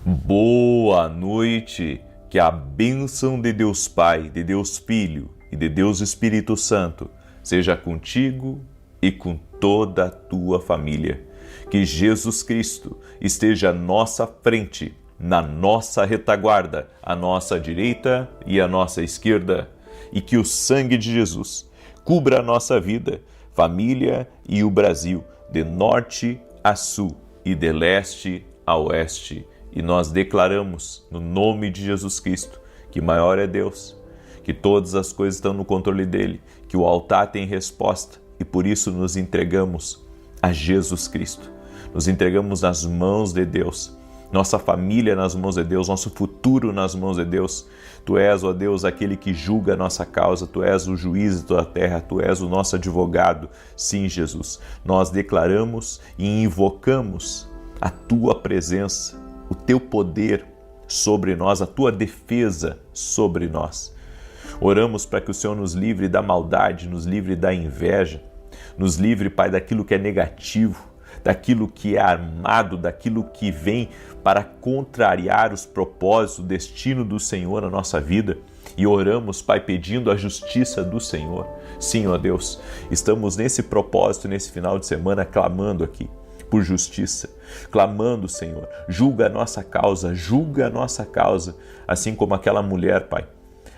Boa noite, que a bênção de Deus Pai, de Deus Filho e de Deus Espírito Santo seja contigo e com toda a tua família. Que Jesus Cristo esteja à nossa frente, na nossa retaguarda, à nossa direita e à nossa esquerda, e que o sangue de Jesus cubra a nossa vida, família e o Brasil, de norte a sul e de leste a oeste. E nós declaramos, no nome de Jesus Cristo, que maior é Deus, que todas as coisas estão no controle dele, que o altar tem resposta e por isso nos entregamos a Jesus Cristo. Nos entregamos nas mãos de Deus, nossa família nas mãos de Deus, nosso futuro nas mãos de Deus. Tu és, ó Deus, aquele que julga a nossa causa, Tu és o juiz de toda a terra, Tu és o nosso advogado. Sim, Jesus, nós declaramos e invocamos a Tua presença, o Teu poder sobre nós, a Tua defesa sobre nós. Oramos para que o Senhor nos livre da maldade, nos livre da inveja, nos livre, Pai, daquilo que é negativo, daquilo que é armado, daquilo que vem para contrariar os propósitos, o destino do Senhor na nossa vida. E oramos, Pai, pedindo a justiça do Senhor. Sim, ó Deus, estamos nesse propósito, nesse final de semana, clamando aqui por justiça, clamando, Senhor, julga a nossa causa, assim como aquela mulher, Pai,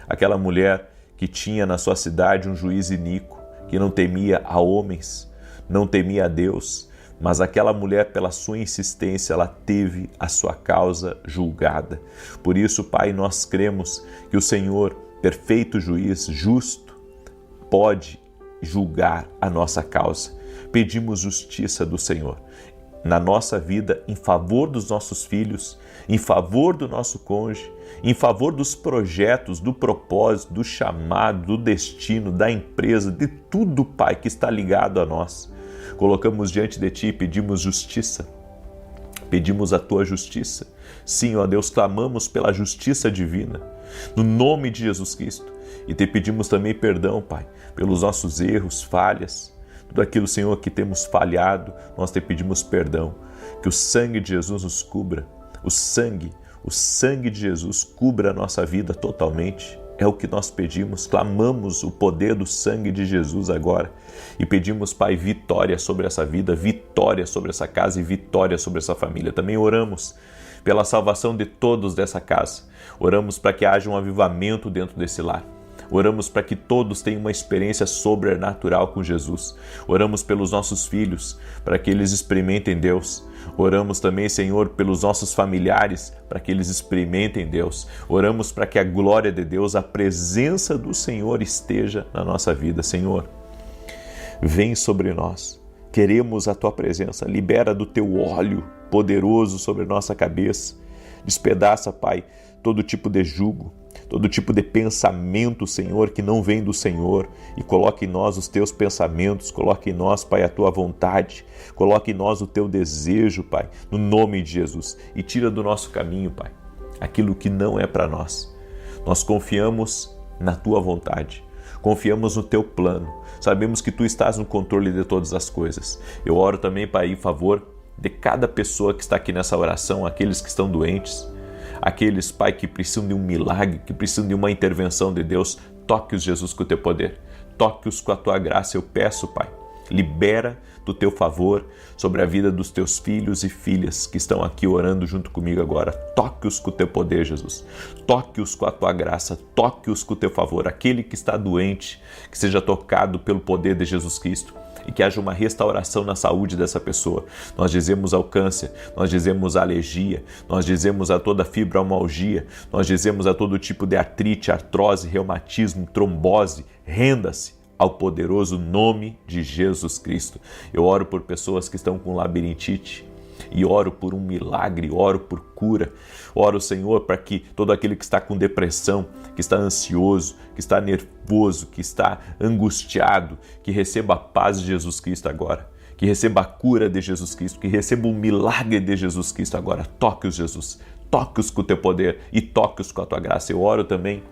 aquela mulher que tinha na sua cidade um juiz iníquo, que não temia a homens, não temia a Deus, mas aquela mulher, pela sua insistência, ela teve a sua causa julgada. Por isso, Pai, nós cremos que o Senhor, perfeito juiz, justo, pode julgar a nossa causa. Pedimos justiça do Senhor na nossa vida, em favor dos nossos filhos, em favor do nosso cônjuge, em favor dos projetos, do propósito, do chamado, do destino, da empresa, de tudo, Pai, que está ligado a nós. Colocamos diante de Ti e pedimos justiça, pedimos a Tua justiça. Sim, ó Deus, clamamos pela justiça divina, no nome de Jesus Cristo. E Te pedimos também perdão, Pai, pelos nossos erros, falhas, tudo aquilo, Senhor, que temos falhado, nós Te pedimos perdão. Que o sangue de Jesus nos cubra, o sangue de Jesus cubra a nossa vida totalmente. É o que nós pedimos, clamamos o poder do sangue de Jesus agora e pedimos, Pai, vitória sobre essa vida, vitória sobre essa casa e vitória sobre essa família. Também oramos pela salvação de todos dessa casa, oramos para que haja um avivamento dentro desse lar. Oramos para que todos tenham uma experiência sobrenatural com Jesus. Oramos pelos nossos filhos, para que eles experimentem Deus. Oramos também, Senhor, pelos nossos familiares, para que eles experimentem Deus. Oramos para que a glória de Deus, a presença do Senhor esteja na nossa vida. Senhor, vem sobre nós. Queremos a Tua presença. Libera do Teu óleo poderoso sobre nossa cabeça. Despedaça, Pai, todo tipo de jugo, todo tipo de pensamento, Senhor, que não vem do Senhor, e coloque em nós os Teus pensamentos, coloque em nós, Pai, a Tua vontade, coloque em nós o Teu desejo, Pai, no nome de Jesus, e tira do nosso caminho, Pai, aquilo que não é para nós. Nós confiamos na Tua vontade, confiamos no Teu plano, sabemos que Tu estás no controle de todas as coisas. Eu oro também, Pai, em favor de cada pessoa que está aqui nessa oração, aqueles que estão doentes, aqueles, Pai, que precisam de um milagre, que precisam de uma intervenção de Deus. Toque-os, Jesus, com o Teu poder. Toque-os com a Tua graça. Eu peço, Pai, libera do Teu favor sobre a vida dos Teus filhos e filhas que estão aqui orando junto comigo agora. Toque-os com o Teu poder, Jesus. Toque-os com a Tua graça. Toque-os com o Teu favor. Aquele que está doente, que seja tocado pelo poder de Jesus Cristo, e que haja uma restauração na saúde dessa pessoa. Nós dizemos ao câncer, nós dizemos à alergia, nós dizemos a toda fibromialgia, nós dizemos a todo tipo de artrite, artrose, reumatismo, trombose, renda-se ao poderoso nome de Jesus Cristo. Eu oro por pessoas que estão com labirintite, e oro por um milagre, oro por cura. Oro, Senhor, para que todo aquele que está com depressão, que está ansioso, que está nervoso, que está angustiado, que receba a paz de Jesus Cristo agora, que receba a cura de Jesus Cristo, que receba o milagre de Jesus Cristo agora. Toque-os, Jesus, toque-os com o Teu poder e toque-os com a Tua graça. Eu oro também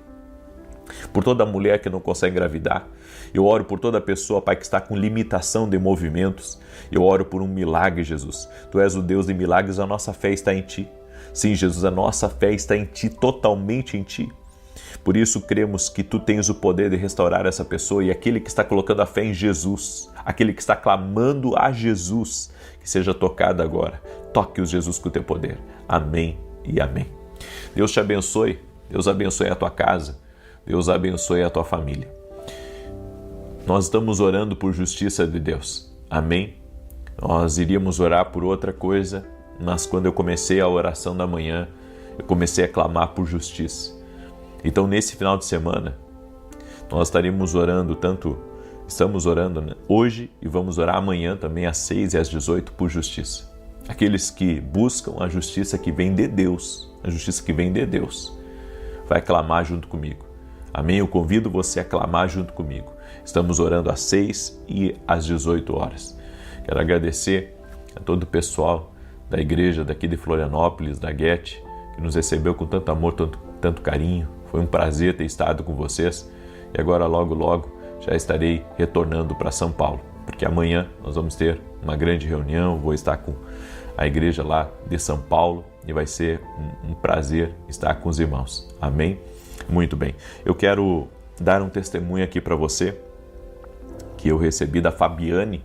por toda mulher que não consegue engravidar. Eu oro por toda pessoa, Pai, que está com limitação de movimentos. Eu oro por um milagre, Jesus. Tu és o Deus de milagres, a nossa fé está em Ti. Sim, Jesus, a nossa fé está em Ti, totalmente em Ti. Por isso cremos que Tu tens o poder de restaurar essa pessoa, e aquele que está colocando a fé em Jesus, aquele que está clamando a Jesus, que seja tocado agora. Toque-os, Jesus, com o Teu poder. Amém e amém. Deus te abençoe, Deus abençoe a tua casa, Deus abençoe a tua família. Nós estamos orando por justiça de Deus. Amém? Nós iríamos orar por outra coisa, mas quando eu comecei a oração da manhã, eu comecei a clamar por justiça. Então, nesse final de semana, nós estaremos orando estamos orando, né, hoje, e vamos orar amanhã também às 6 e às 18 por justiça. Aqueles que buscam a justiça que vem de Deus, a justiça que vem de Deus, vai clamar junto comigo. Amém? Eu convido você a clamar junto comigo. Estamos orando às 6 e às 18 horas. Quero agradecer a todo o pessoal da igreja daqui de Florianópolis, da Guete, que nos recebeu com tanto amor, tanto carinho. Foi um prazer ter estado com vocês. E agora, logo, logo, já estarei retornando para São Paulo, porque amanhã nós vamos ter uma grande reunião. Vou estar com a igreja lá de São Paulo e vai ser um prazer estar com os irmãos. Amém? Muito bem. Eu quero dar um testemunho aqui para você que eu recebi da Fabiane.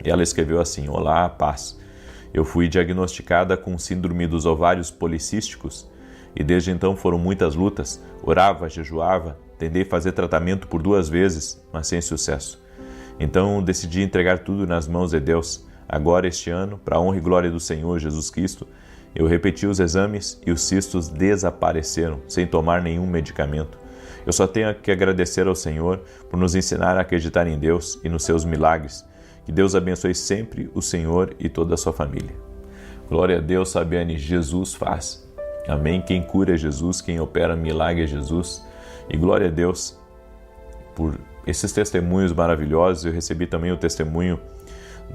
E ela escreveu assim: Olá, paz. Eu fui diagnosticada com síndrome dos ovários policísticos e desde então foram muitas lutas. Orava, jejuava, tentei fazer tratamento por 2 vezes, mas sem sucesso. Então decidi entregar tudo nas mãos de Deus. Agora, este ano, para a honra e glória do Senhor Jesus Cristo, eu repeti os exames e os cistos desapareceram, sem tomar nenhum medicamento. Eu só tenho que agradecer ao Senhor por nos ensinar a acreditar em Deus e nos seus milagres. Que Deus abençoe sempre o Senhor e toda a sua família. Glória a Deus, Fabiane, Jesus faz. Amém? Quem cura é Jesus, quem opera milagre é Jesus. E glória a Deus por esses testemunhos maravilhosos. Eu recebi também o testemunho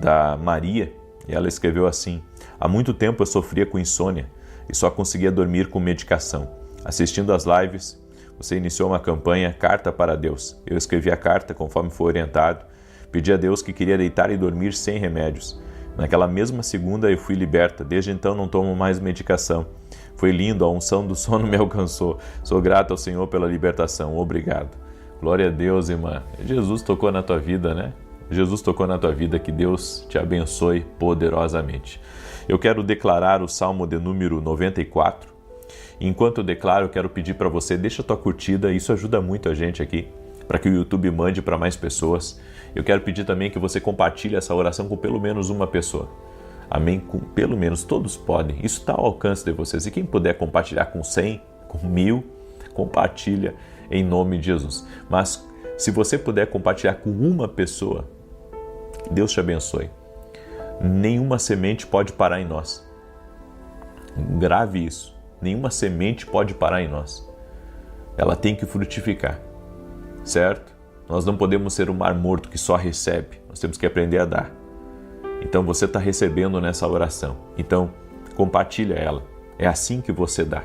da Maria, e ela escreveu assim: há muito tempo eu sofria com insônia e só conseguia dormir com medicação. Assistindo às lives, você iniciou uma campanha Carta para Deus. Eu escrevi a carta conforme foi orientado. Pedi a Deus que queria deitar e dormir sem remédios. Naquela mesma segunda eu fui liberta. Desde então não tomo mais medicação. Foi lindo, a unção do sono me alcançou. Sou grato ao Senhor pela libertação. Obrigado. Glória a Deus, irmã. Jesus tocou na tua vida, né? Jesus tocou na tua vida. Que Deus te abençoe poderosamente. Eu quero declarar o Salmo de número 94. Enquanto eu declaro, eu quero pedir para você, deixa a tua curtida. Isso ajuda muito a gente aqui, para que o YouTube mande para mais pessoas. Eu quero pedir também que você compartilhe essa oração com pelo menos uma pessoa. Amém? Com pelo menos, todos podem. Isso está ao alcance de vocês. E quem puder compartilhar com 100, com 1000, compartilha em nome de Jesus. Mas se você puder compartilhar com uma pessoa, Deus te abençoe. Nenhuma semente pode parar em nós. Grave isso. Nenhuma semente pode parar em nós. Ela tem que frutificar. Certo? Nós não podemos ser um mar morto que só recebe. Nós temos que aprender a dar. Então você está recebendo nessa oração. Então compartilha ela. É assim que você dá.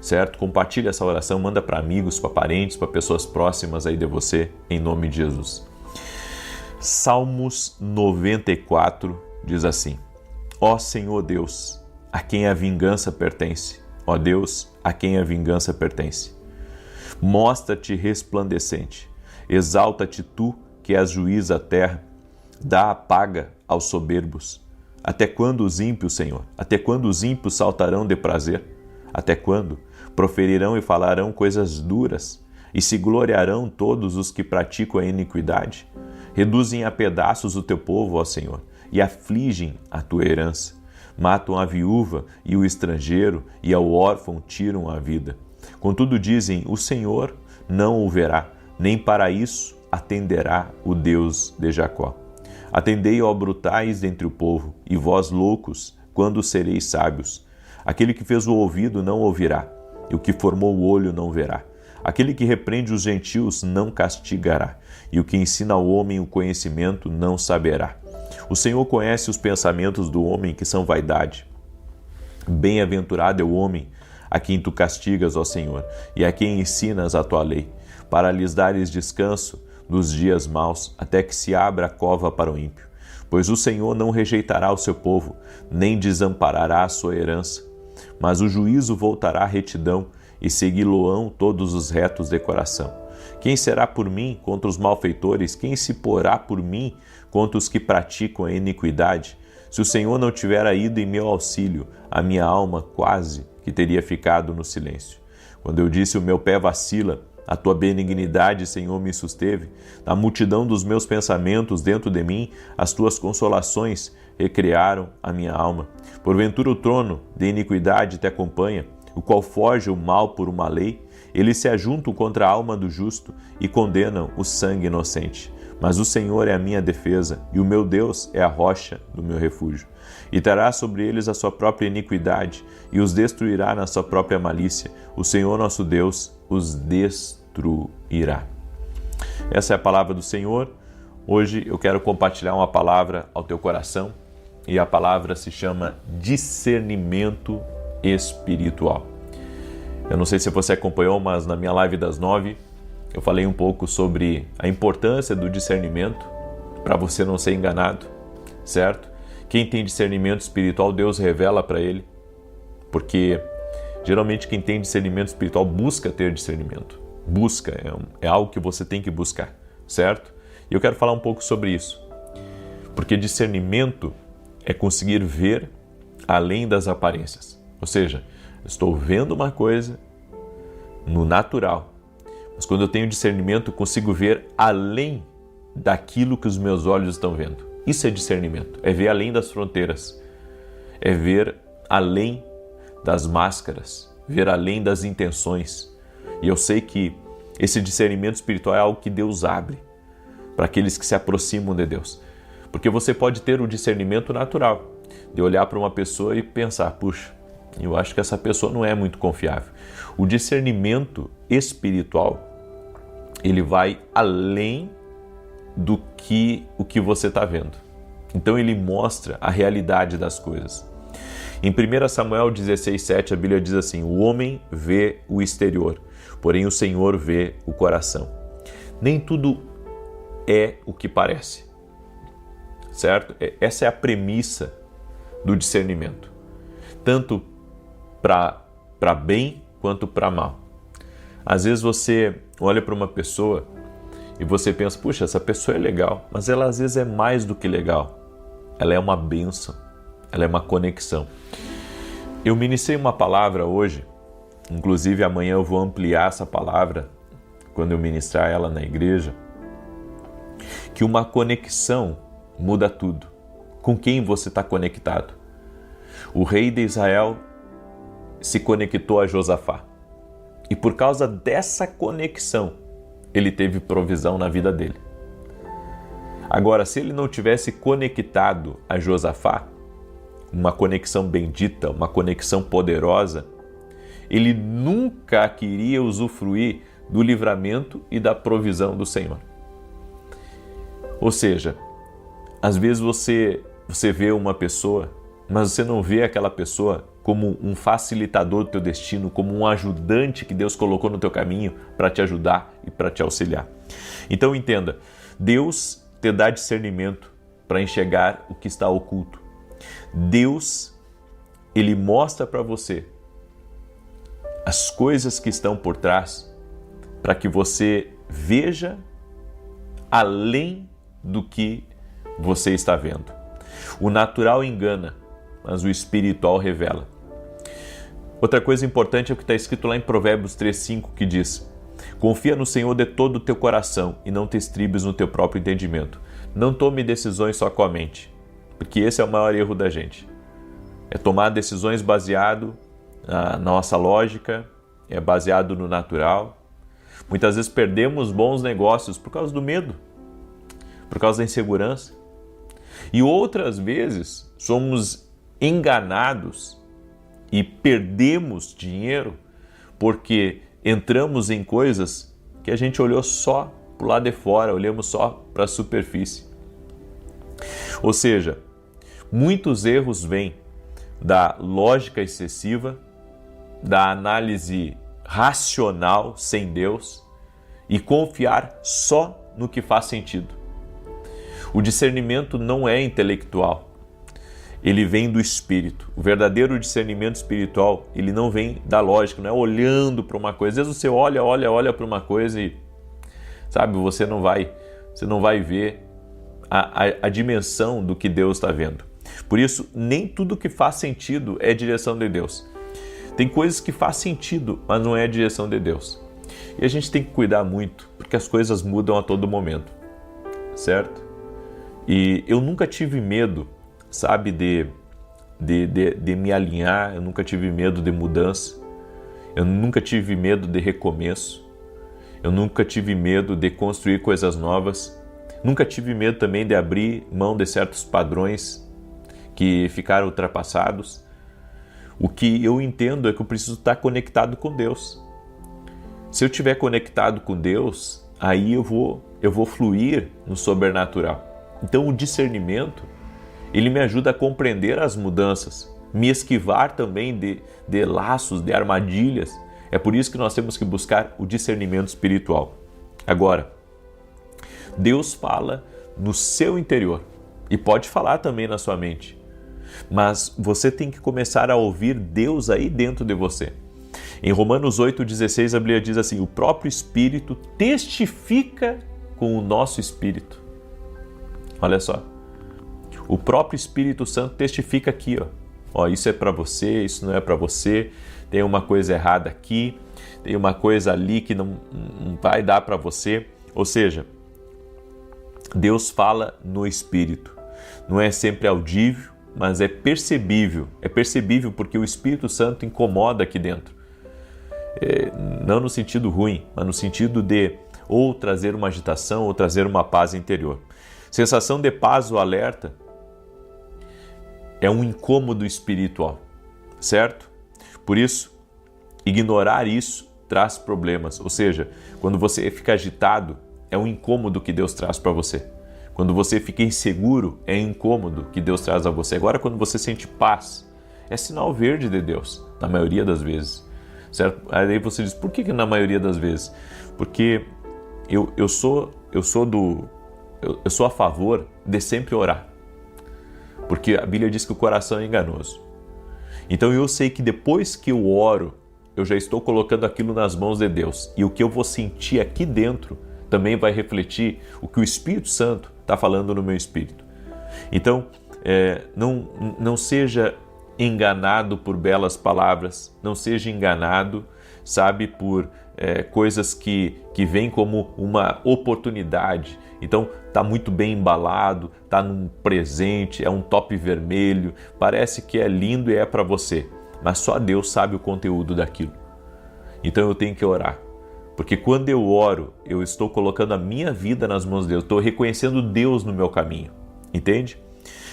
Certo? Compartilha essa oração, manda para amigos, para parentes, para pessoas próximas aí de você, em nome de Jesus. Salmos 94 diz assim: Ó Senhor Deus, a quem a vingança pertence. Ó Deus, a quem a vingança pertence. Mostra-te resplandecente, exalta-te tu, que és juiz da terra, dá a paga aos soberbos. Até quando os ímpios, Senhor? Até quando os ímpios saltarão de prazer? Até quando proferirão e falarão coisas duras? E se gloriarão todos os que praticam a iniquidade? Reduzem a pedaços o teu povo, ó Senhor, e afligem a tua herança. Matam a viúva e o estrangeiro, e ao órfão tiram a vida. Contudo dizem, o Senhor não o verá, nem para isso atenderá o Deus de Jacó. Atendei, ó brutais dentre o povo, e vós loucos, quando sereis sábios. Aquele que fez o ouvido não ouvirá, e o que formou o olho não verá. Aquele que repreende os gentios não castigará, e o que ensina ao homem o conhecimento não saberá. O Senhor conhece os pensamentos do homem, que são vaidade. Bem-aventurado é o homem a quem tu castigas, ó Senhor, e a quem ensinas a tua lei, para lhes dares descanso dos dias maus, até que se abra a cova para o ímpio. Pois o Senhor não rejeitará o seu povo, nem desamparará a sua herança. mas o juízo voltará à retidão e segui-lo-ão todos os retos de coração. Quem será por mim contra os malfeitores? Quem se porá por mim contra os que praticam a iniquidade? Se o Senhor não tivera ido em meu auxílio, a minha alma quase que teria ficado no silêncio. Quando eu disse, o meu pé vacila, a tua benignidade, Senhor, me susteve. Na multidão dos meus pensamentos dentro de mim, as tuas consolações recrearam a minha alma. Porventura o trono de iniquidade te acompanha, o qual foge o mal por uma lei. Eles se ajuntam contra a alma do justo e condenam o sangue inocente. Mas o Senhor é a minha defesa, e o meu Deus é a rocha do meu refúgio. E terá sobre eles a sua própria iniquidade, e os destruirá na sua própria malícia. O Senhor nosso Deus os destruirá. Essa é a palavra do Senhor. Hoje eu quero compartilhar uma palavra ao teu coração, e a palavra se chama discernimento espiritual. Eu não sei se você acompanhou, mas na minha live das 9 eu falei um pouco sobre a importância do discernimento para você não ser enganado, certo? Quem tem discernimento espiritual, Deus revela para ele, porque geralmente quem tem discernimento espiritual busca ter discernimento. Busca, é algo que você tem que buscar, certo? E eu quero falar um pouco sobre isso, porque discernimento é conseguir ver além das aparências. Ou seja, estou vendo uma coisa no natural, mas quando eu tenho discernimento, eu consigo ver além daquilo que os meus olhos estão vendo. Isso é discernimento, é ver além das fronteiras, é ver além das máscaras, ver além das intenções. E eu sei que esse discernimento espiritual é algo que Deus abre para aqueles que se aproximam de Deus. Porque você pode ter o discernimento natural, de olhar para uma pessoa e pensar, puxa, eu acho que essa pessoa não é muito confiável. O discernimento espiritual, ele vai além do que o que você está vendo. Então ele mostra a realidade das coisas. Em 1 Samuel 16:7, a Bíblia diz assim, o homem vê o exterior, porém o Senhor vê o coração. Nem tudo é o que parece, certo? Essa é a premissa do discernimento, tanto para bem quanto para mal. Às vezes você olha para uma pessoa e você pensa, puxa, essa pessoa é legal, mas ela às vezes é mais do que legal. Ela é uma bênção, ela é uma conexão. Eu ministrei uma palavra hoje, inclusive amanhã eu vou ampliar essa palavra quando eu ministrar ela na igreja, que uma conexão muda tudo. Com quem você está conectado? O rei de Israel se conectou a Josafá. E por causa dessa conexão, ele teve provisão na vida dele. Agora, se ele não tivesse conectado a Josafá, uma conexão bendita, uma conexão poderosa, ele nunca queria usufruir do livramento e da provisão do Senhor. Ou seja, às vezes você vê uma pessoa, mas você não vê aquela pessoa como um facilitador do teu destino, como um ajudante que Deus colocou no teu caminho para te ajudar e para te auxiliar. Então entenda, Deus te dá discernimento para enxergar o que está oculto. Deus, ele mostra para você as coisas que estão por trás para que você veja além do que você está vendo. O natural engana, mas o espiritual revela. Outra coisa importante é o que está escrito lá em Provérbios 3:5, que diz: confia no Senhor de todo o teu coração e não te estribes no teu próprio entendimento. Não tome decisões só com a mente, porque esse é o maior erro da gente. É tomar decisões baseado na nossa lógica, é baseado no natural. Muitas vezes perdemos bons negócios por causa do medo, por causa da insegurança. E outras vezes somos enganados e perdemos dinheiro porque entramos em coisas que a gente olhou só para o lado de fora, olhamos só para a superfície. Ou seja, muitos erros vêm da lógica excessiva, da análise racional sem Deus e confiar só no que faz sentido. O discernimento não é intelectual. ele vem do Espírito. O verdadeiro discernimento espiritual, ele não vem da lógica, não é olhando para uma coisa. Às vezes você olha para uma coisa e, sabe, você não vai ver a dimensão do que Deus está vendo. Por isso, nem tudo que faz sentido é direção de Deus. Tem coisas que faz sentido, mas não é a direção de Deus. E a gente tem que cuidar muito, porque as coisas mudam a todo momento, certo? E eu nunca tive medo, sabe, de me alinhar, eu nunca tive medo de mudança, eu nunca tive medo de recomeço, eu nunca tive medo de construir coisas novas, nunca tive medo também de abrir mão de certos padrões que ficaram ultrapassados. O que eu entendo é que eu preciso estar conectado com Deus. Se eu estiver conectado com Deus, aí eu vou fluir no sobrenatural. Então o discernimento, ele me ajuda a compreender as mudanças, me esquivar também de laços, de armadilhas. É por isso que nós temos que buscar o discernimento espiritual. Agora, Deus fala no seu interior e pode falar também na sua mente. Mas você tem que começar a ouvir Deus aí dentro de você. Em Romanos 8,16 a Bíblia diz assim: o próprio Espírito testifica com o nosso Espírito. Olha só, o próprio Espírito Santo testifica aqui, ó, isso é para você, isso não é para você, tem uma coisa errada aqui, tem uma coisa ali que não vai dar para você. Ou seja, Deus fala no Espírito, não é sempre audível, mas é percebível porque o Espírito Santo incomoda aqui dentro. Não no sentido ruim, mas no sentido de ou trazer uma agitação ou trazer uma paz interior. Sensação de paz ou alerta é um incômodo espiritual, certo? Por isso, ignorar isso traz problemas. Ou seja, quando você fica agitado, é um incômodo que Deus traz para você. Quando você fica inseguro, é incômodo que Deus traz a você. Agora, quando você sente paz, é sinal verde de Deus, na maioria das vezes. Certo? Aí você diz, por que na maioria das vezes? Porque eu sou a favor de sempre orar. Porque a Bíblia diz que o coração é enganoso. Então eu sei que depois que eu oro, eu já estou colocando aquilo nas mãos de Deus. E o que eu vou sentir aqui dentro também vai refletir o que o Espírito Santo está falando no meu espírito. Então, não seja enganado por belas palavras, não seja enganado, sabe, por coisas que vêm como uma oportunidade. Então, está muito bem embalado, está num presente, é um top vermelho, parece que é lindo e é para você, mas só Deus sabe o conteúdo daquilo. Então eu tenho que orar. Porque quando eu oro, eu estou colocando a minha vida nas mãos de Deus, estou reconhecendo Deus no meu caminho, entende?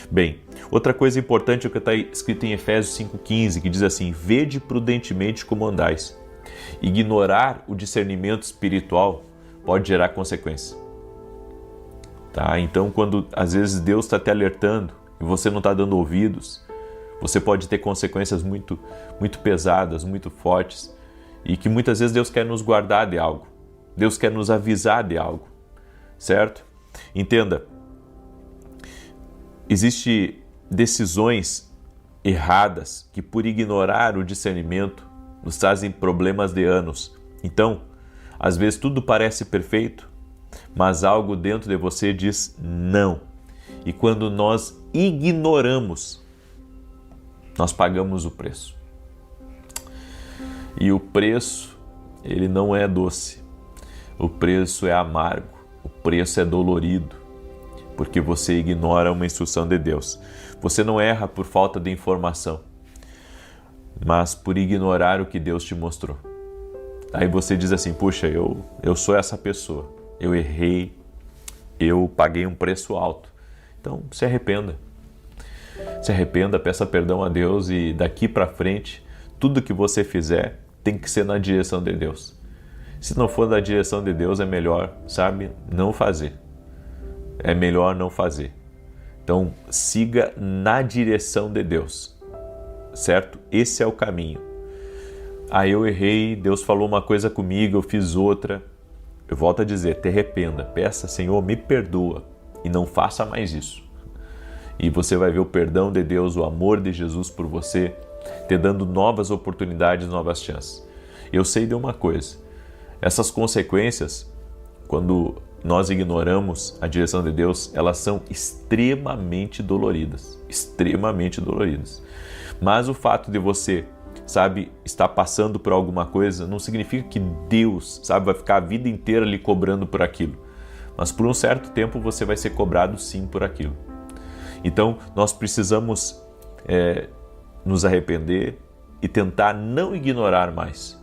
Bem, outra coisa importante é o que está escrito em Efésios 5,15, que diz assim: vede prudentemente como andais. Ignorar o discernimento espiritual pode gerar consequência. Tá? Então, quando às vezes Deus está te alertando e você não está dando ouvidos, você pode ter consequências muito, muito pesadas, muito fortes. E que muitas vezes Deus quer nos guardar de algo. Deus quer nos avisar de algo. Certo? Entenda. Existem decisões erradas que, por ignorar o discernimento, nos trazem problemas de anos. Então, às vezes tudo parece perfeito, mas algo dentro de você diz não. E quando nós ignoramos, nós pagamos o preço. E o preço, ele não é doce. O preço é amargo. O preço é dolorido. Porque você ignora uma instrução de Deus. Você não erra por falta de informação, mas por ignorar o que Deus te mostrou. Aí você diz assim, puxa, eu sou essa pessoa. Eu errei. Eu paguei um preço alto. Então, se arrependa. Se arrependa, peça perdão a Deus e daqui para frente, tudo que você fizer tem que ser na direção de Deus. Se não for na direção de Deus, é melhor, sabe, não fazer. É melhor não fazer. Então, siga na direção de Deus, certo? Esse é o caminho. Eu errei, Deus falou uma coisa comigo, eu fiz outra. Eu volto a dizer, te arrependa, peça, Senhor, me perdoa e não faça mais isso. e você vai ver o perdão de Deus, o amor de Jesus por você, te dando novas oportunidades, novas chances. Eu sei de uma coisa, essas consequências, quando nós ignoramos a direção de Deus, elas são extremamente doloridas, Mas o fato de você, estar passando por alguma coisa, não significa que Deus, vai ficar a vida inteira lhe cobrando por aquilo. Mas por um certo tempo você vai ser cobrado sim por aquilo. Então nós precisamos nos arrepender e tentar não ignorar mais,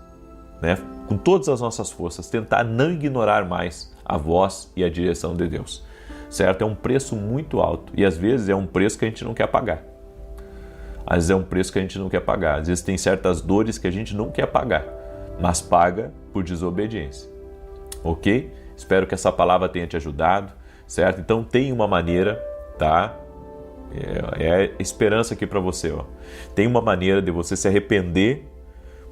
com todas as nossas forças, tentar não ignorar mais a voz e a direção de Deus, certo? É um preço muito alto e às vezes é um preço que a gente não quer pagar. Às vezes tem certas dores que a gente não quer pagar, mas paga por desobediência, ok? Espero que essa palavra tenha te ajudado, certo? Então tem uma maneira, tá? É esperança aqui para você, ó. Tem uma maneira de você se arrepender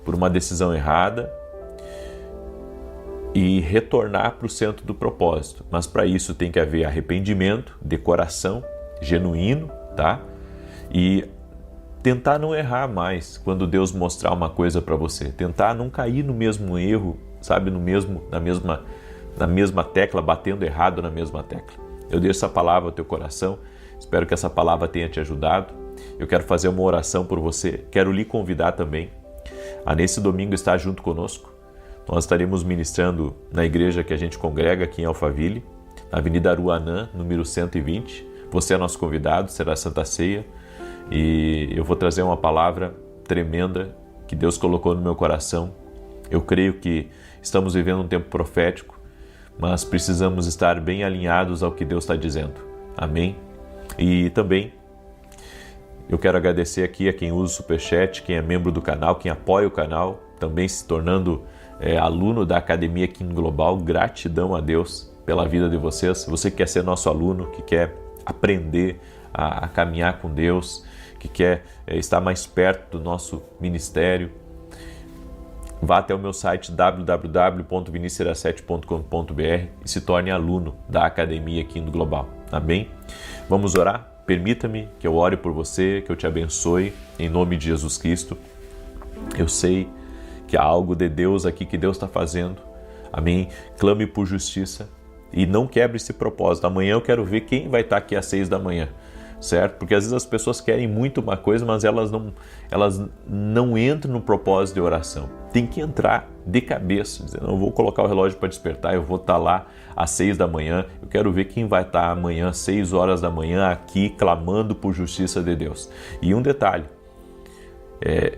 por uma decisão errada e retornar para o centro do propósito. Mas para isso tem que haver arrependimento de coração, genuíno, tá? E tentar não errar mais quando Deus mostrar uma coisa para você. Tentar não cair no mesmo erro, na mesma tecla, batendo errado na mesma tecla. Eu deixo essa palavra ao teu coração. Espero que essa palavra tenha te ajudado. Eu quero fazer uma oração por você. Quero lhe convidar também a nesse domingo estar junto conosco. Nós estaremos ministrando na igreja que a gente congrega aqui em Alphaville, na Avenida Aruanã, número 120. Você é nosso convidado, será a Santa Ceia. E eu vou trazer uma palavra tremenda que Deus colocou no meu coração. Eu creio que estamos vivendo um tempo profético, mas precisamos estar bem alinhados ao que Deus está dizendo. Amém? E também eu quero agradecer aqui a quem usa o Superchat, quem é membro do canal, quem apoia o canal, também se tornando aluno da Academia King Global. Gratidão a Deus pela vida de vocês. Você que quer ser nosso aluno, que quer aprender a caminhar com Deus, que quer estar mais perto do nosso ministério, vá até o meu site www.vinicius7.com.br e se torne aluno da Academia aqui no Global. Amém? Vamos orar? Permita-me que eu ore por você, que eu te abençoe em nome de Jesus Cristo. Eu sei que há algo de Deus aqui que Deus está fazendo. Amém? Clame por justiça e não quebre esse propósito. Amanhã eu quero ver quem vai estar aqui às 6 da manhã. Certo? Porque às vezes as pessoas querem muito uma coisa, mas elas não entram no propósito de oração. Tem que entrar de cabeça, dizendo, não vou colocar o relógio para despertar, eu vou estar lá às 6 da manhã, eu quero ver quem vai estar amanhã, 6 horas da manhã, aqui, clamando por justiça de Deus. E um detalhe,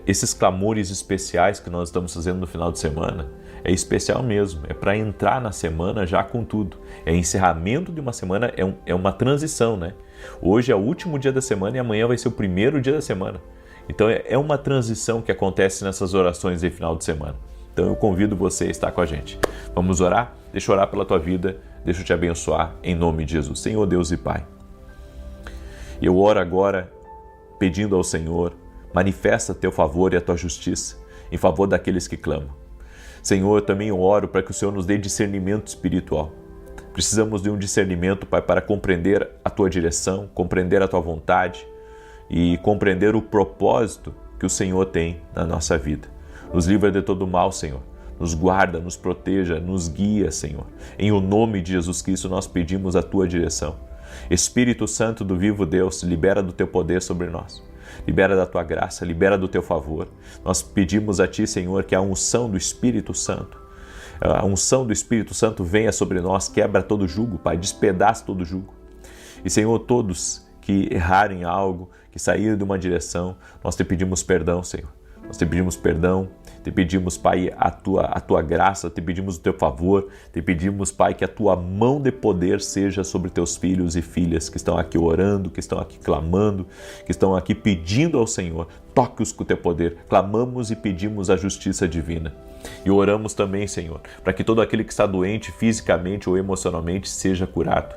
esses clamores especiais que nós estamos fazendo no final de semana, é especial mesmo, é para entrar na semana já com tudo. É encerramento de uma semana, é uma transição, né? Hoje é o último dia da semana e amanhã vai ser o primeiro dia da semana. Então é uma transição que acontece nessas orações de final de semana. Então eu convido você a estar com a gente. Vamos orar? Deixa eu orar pela tua vida, deixa eu te abençoar em nome de Jesus. Senhor Deus e Pai, eu oro agora pedindo ao Senhor, manifesta teu favor e a tua justiça em favor daqueles que clamam. Senhor, eu também oro para que o Senhor nos dê discernimento espiritual. Precisamos de um discernimento, Pai, para compreender a Tua direção, compreender a Tua vontade e compreender o propósito que o Senhor tem na nossa vida. Nos livra de todo mal, Senhor. Nos guarda, nos proteja, nos guia, Senhor. Em o nome de Jesus Cristo nós pedimos a Tua direção. Espírito Santo do vivo Deus, libera do Teu poder sobre nós. Libera da Tua graça, libera do Teu favor. Nós pedimos a Ti, Senhor, que a unção do Espírito Santo, a unção do Espírito Santo venha sobre nós, quebra todo jugo, Pai, despedaça todo jugo. E, Senhor, todos que errarem algo, que saíram de uma direção, nós Te pedimos perdão, Senhor. Nós Te pedimos perdão, Te pedimos, Pai, a tua graça, Te pedimos o Teu favor, Te pedimos, Pai, que a Tua mão de poder seja sobre Teus filhos e filhas que estão aqui orando, que estão aqui clamando, que estão aqui pedindo ao Senhor. Toque-os com o Teu poder. Clamamos e pedimos a justiça divina. E oramos também, Senhor, para que todo aquele que está doente fisicamente ou emocionalmente seja curado.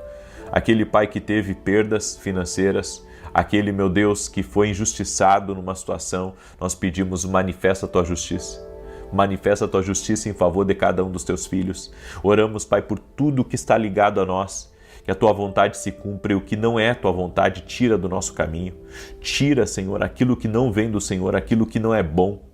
Aquele pai que teve perdas financeiras, aquele, meu Deus, que foi injustiçado numa situação, nós pedimos, manifesta a Tua justiça. Manifesta a Tua justiça em favor de cada um dos Teus filhos. Oramos, Pai, por tudo que está ligado a nós, que a tua vontade se cumpra e o que não é a tua vontade, tira do nosso caminho. Tira, Senhor, aquilo que não vem do Senhor, aquilo que não é bom.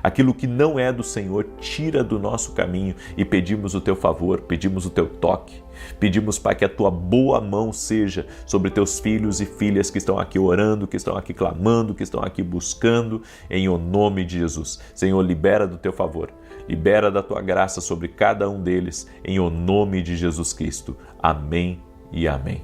Aquilo que não é do Senhor, tira do nosso caminho e pedimos o teu favor, pedimos o teu toque. Pedimos, Pai, que a tua boa mão seja sobre teus filhos e filhas que estão aqui orando, que estão aqui clamando, que estão aqui buscando, em o nome de Jesus. Senhor, libera do teu favor, libera da tua graça sobre cada um deles, em o nome de Jesus Cristo. Amém e amém.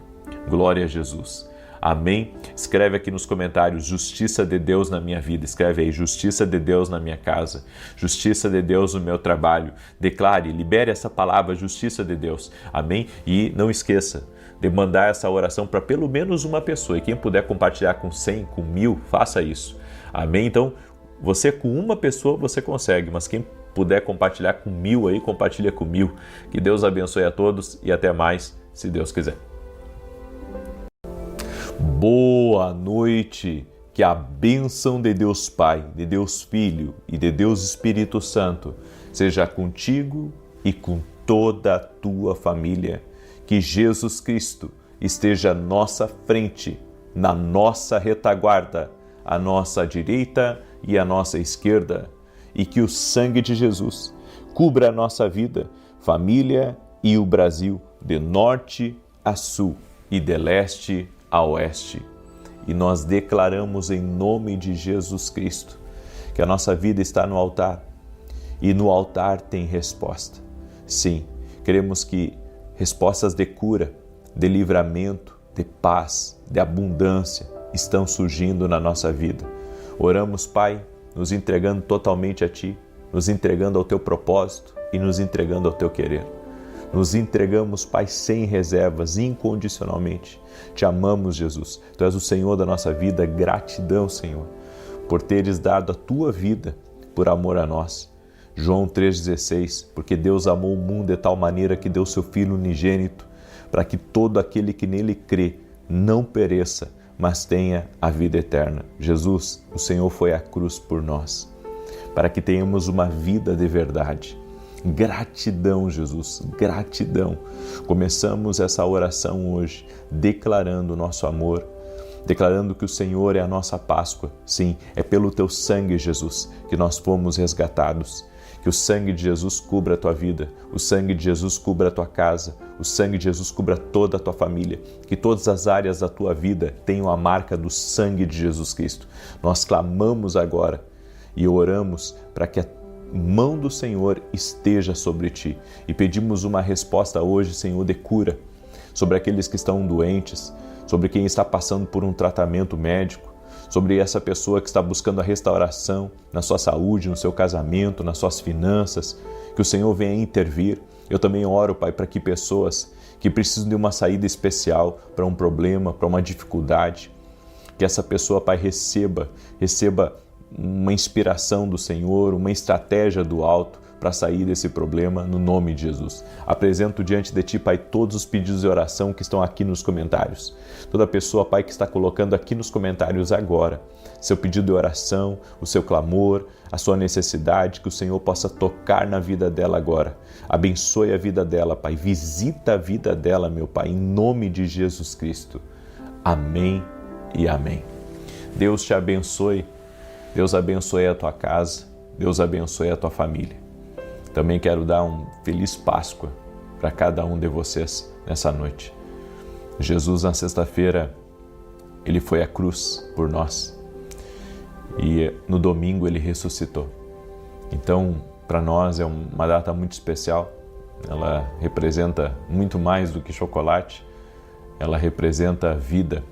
Glória a Jesus. Amém? Escreve aqui nos comentários, justiça de Deus na minha vida. Escreve aí, justiça de Deus na minha casa. Justiça de Deus no meu trabalho. Declare, libere essa palavra, justiça de Deus. Amém? E não esqueça de mandar essa oração para pelo menos uma pessoa. E quem puder compartilhar com 100, com 1000, faça isso. Amém? Então, você com uma pessoa você consegue, mas quem puder compartilhar com 1000 aí, compartilha com 1000. Que Deus abençoe a todos e até mais, se Deus quiser. Boa noite, que a bênção de Deus Pai, de Deus Filho e de Deus Espírito Santo seja contigo e com toda a tua família. Que Jesus Cristo esteja à nossa frente, na nossa retaguarda, à nossa direita e à nossa esquerda. E que o sangue de Jesus cubra a nossa vida, família e o Brasil, de norte a sul e de leste a oeste. E nós declaramos em nome de Jesus Cristo que a nossa vida está no altar e no altar tem resposta. Sim, queremos que respostas de cura, de livramento, de paz, de abundância estão surgindo na nossa vida. Oramos, Pai, nos entregando totalmente a Ti, nos entregando ao Teu propósito e nos entregando ao Teu querer. Nos entregamos, Pai, sem reservas, incondicionalmente. Te amamos, Jesus. Tu és o Senhor da nossa vida. Gratidão, Senhor, por teres dado a Tua vida por amor a nós. João 3,16, porque Deus amou o mundo de tal maneira que deu seu Filho unigênito, para que todo aquele que nele crê não pereça, mas tenha a vida eterna. Jesus, o Senhor foi à cruz por nós, para que tenhamos uma vida de verdade. Gratidão, Jesus, gratidão. Começamos essa oração hoje declarando o nosso amor, declarando que o Senhor é a nossa Páscoa. Sim, é pelo Teu sangue, Jesus, que nós fomos resgatados. Que o sangue de Jesus cubra a tua vida, o sangue de Jesus cubra a tua casa, o sangue de Jesus cubra toda a tua família. Que todas as áreas da tua vida tenham a marca do sangue de Jesus Cristo. Nós clamamos agora e oramos para que a mão do Senhor esteja sobre ti e pedimos uma resposta hoje, Senhor, de cura sobre aqueles que estão doentes, sobre quem está passando por um tratamento médico, sobre essa pessoa que está buscando a restauração na sua saúde, no seu casamento, nas suas finanças, que o Senhor venha intervir. Eu também oro, Pai, para que pessoas que precisam de uma saída especial para um problema, para uma dificuldade, que essa pessoa, Pai, receba uma inspiração do Senhor, uma estratégia do alto para sair desse problema, no nome de Jesus. Apresento diante de Ti, Pai, todos os pedidos de oração que estão aqui nos comentários. Toda pessoa, Pai, que está colocando aqui nos comentários agora seu pedido de oração, o seu clamor, a sua necessidade, que o Senhor possa tocar na vida dela agora. Abençoe a vida dela, Pai. Visita a vida dela, meu Pai, em nome de Jesus Cristo. Amém e amém. Deus te abençoe. Deus abençoe a tua casa, Deus abençoe a tua família. Também quero dar um feliz Páscoa para cada um de vocês nessa noite. Jesus, na sexta-feira, Ele foi à cruz por nós e no domingo Ele ressuscitou. Então, para nós é uma data muito especial. Ela representa muito mais do que chocolate. Ela representa vida,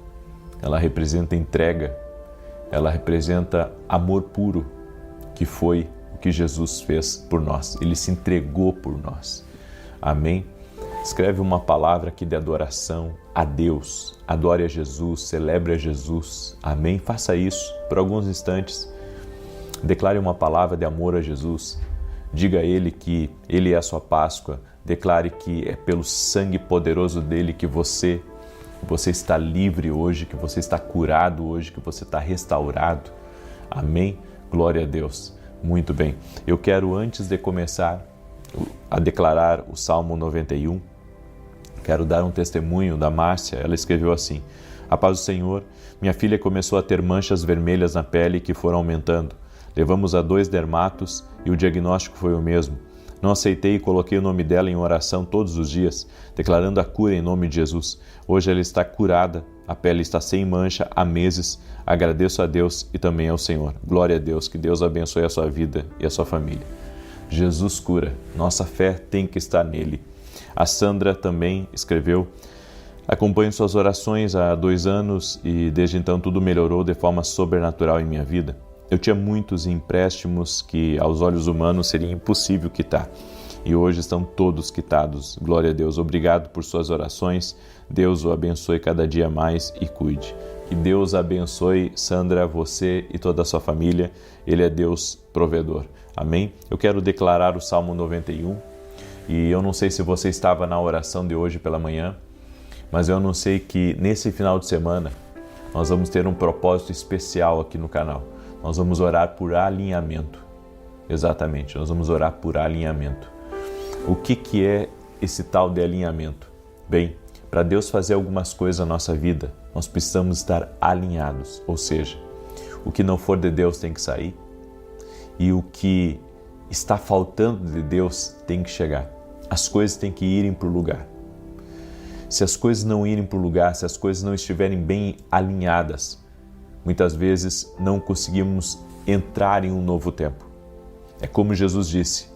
ela representa entrega, ela representa amor puro, que foi o que Jesus fez por nós. Ele se entregou por nós. Amém? Escreve uma palavra aqui de adoração a Deus. Adore a Jesus, celebre a Jesus. Amém? Faça isso por alguns instantes. Declare uma palavra de amor a Jesus. Diga a Ele que Ele é a sua Páscoa. Declare que é pelo sangue poderoso dEle que você está livre hoje, que você está curado hoje, que você está restaurado. Amém? Glória a Deus. Muito bem. Eu quero, antes de começar a declarar o Salmo 91, Quero dar um testemunho da Márcia. Ela escreveu assim: a paz do Senhor, minha filha começou a ter manchas vermelhas na pele que foram aumentando. Levamos a 2 dermatos e o diagnóstico foi o mesmo. Não aceitei e coloquei o nome dela em oração todos os dias, declarando a cura em nome de Jesus. Hoje ela está curada, a pele está sem mancha há meses. Agradeço a Deus e também ao Senhor. Glória a Deus, que Deus abençoe a sua vida e a sua família. Jesus cura, nossa fé tem que estar nele. A Sandra também escreveu: acompanho suas orações há 2 anos e desde então tudo melhorou de forma sobrenatural em minha vida. Eu tinha muitos empréstimos que aos olhos humanos seria impossível quitar e hoje estão todos quitados. Glória a Deus, obrigado por suas orações. Deus o abençoe cada dia mais e cuide. Que Deus abençoe, Sandra, você e toda a sua família. Ele é Deus provedor. Amém? Eu quero declarar o Salmo 91 e eu não sei se você estava na oração de hoje pela manhã, mas eu anunciei que nesse final de semana nós vamos ter um propósito especial aqui no canal. Nós vamos orar por alinhamento. Exatamente, nós vamos orar por alinhamento. O que é esse tal de alinhamento? Bem, para Deus fazer algumas coisas na nossa vida, nós precisamos estar alinhados. Ou seja, o que não for de Deus tem que sair e o que está faltando de Deus tem que chegar. As coisas têm que irem para o lugar. Se as coisas não irem para o lugar, se as coisas não estiverem bem alinhadas, muitas vezes não conseguimos entrar em um novo tempo. É como Jesus disse,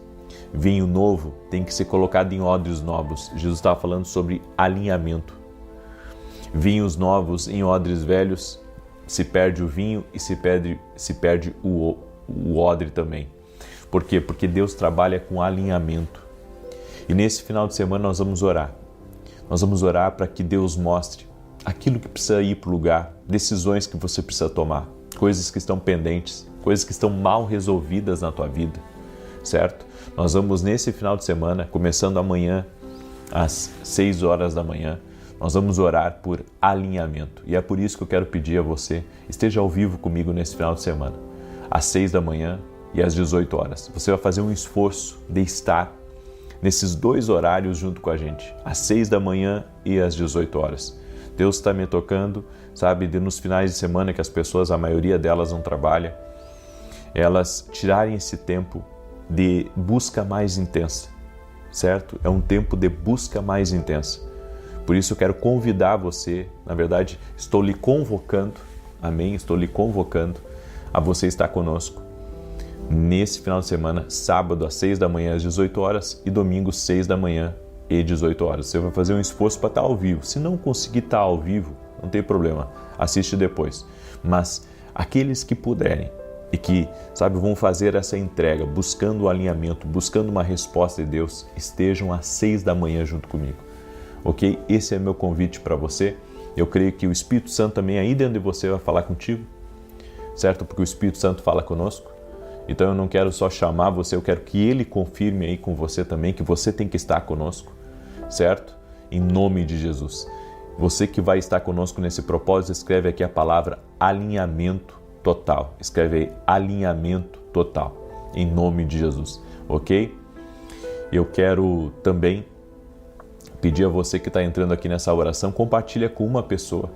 vinho novo tem que ser colocado em odres novos. Jesus estava falando sobre alinhamento. Vinhos novos em odres velhos, se perde o vinho e se perde o odre também. Por quê? Porque Deus trabalha com alinhamento. E nesse final de semana nós vamos orar. Nós vamos orar para que Deus mostre aquilo que precisa ir para o lugar, decisões que você precisa tomar, coisas que estão pendentes, coisas que estão mal resolvidas na tua vida, certo? Nós vamos nesse final de semana, começando amanhã, às 6 horas da manhã, nós vamos orar por alinhamento. E é por isso que eu quero pedir a você, esteja ao vivo comigo nesse final de semana, às 6 da manhã e às 18 horas. Você vai fazer um esforço de estar nesses 2 horários junto com a gente, às 6 da manhã e às 18 horas. Deus está me tocando, sabe, nos finais de semana que as pessoas, a maioria delas não trabalha, elas tirarem esse tempo de busca mais intensa, certo? É um tempo de busca mais intensa. Por isso eu quero convidar você, na verdade, estou lhe convocando, amém? Estou lhe convocando a você estar conosco nesse final de semana, sábado às 6 da manhã às 18 horas e domingo 6 da manhã e 18 horas. Você vai fazer um esforço para estar ao vivo. Se não conseguir estar ao vivo, não tem problema, assiste depois. Mas aqueles que puderem e que, sabe, vão fazer essa entrega, buscando o alinhamento, buscando uma resposta de Deus, estejam às 6 da manhã junto comigo, ok? Esse é meu convite para você. Eu creio que o Espírito Santo também aí dentro de você vai falar contigo, certo? Porque o Espírito Santo fala conosco. Então eu não quero só chamar você, eu quero que Ele confirme aí com você também que você tem que estar conosco, certo? Em nome de Jesus. Você que vai estar conosco nesse propósito, escreve aqui a palavra alinhamento total. Escreve aí alinhamento total, em nome de Jesus, ok? Eu quero também pedir a você que está entrando aqui nessa oração, compartilha com uma pessoa,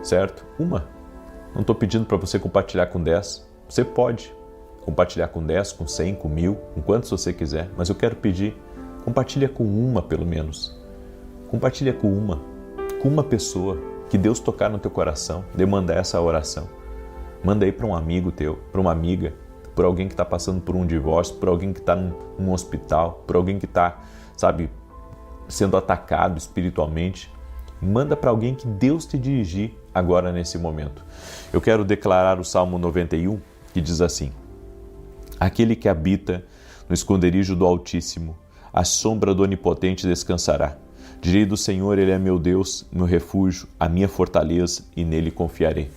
certo? Uma. Não estou pedindo para você compartilhar com 10. Você pode compartilhar com 10, com 100, com 1000, com quantos você quiser, mas eu quero pedir, compartilha com uma pelo menos. Compartilha com uma pessoa que Deus tocar no teu coração, de mandar essa oração. Manda aí para um amigo teu, para uma amiga, por alguém que está passando por um divórcio, por alguém que está num hospital, por alguém que está, sabe, sendo atacado espiritualmente. Manda para alguém que Deus te dirigir agora nesse momento. Eu quero declarar o Salmo 91, que diz assim: aquele que habita no esconderijo do Altíssimo, à sombra do Onipotente descansará. Direi do Senhor, Ele é meu Deus, meu refúgio, a minha fortaleza, e nele confiarei.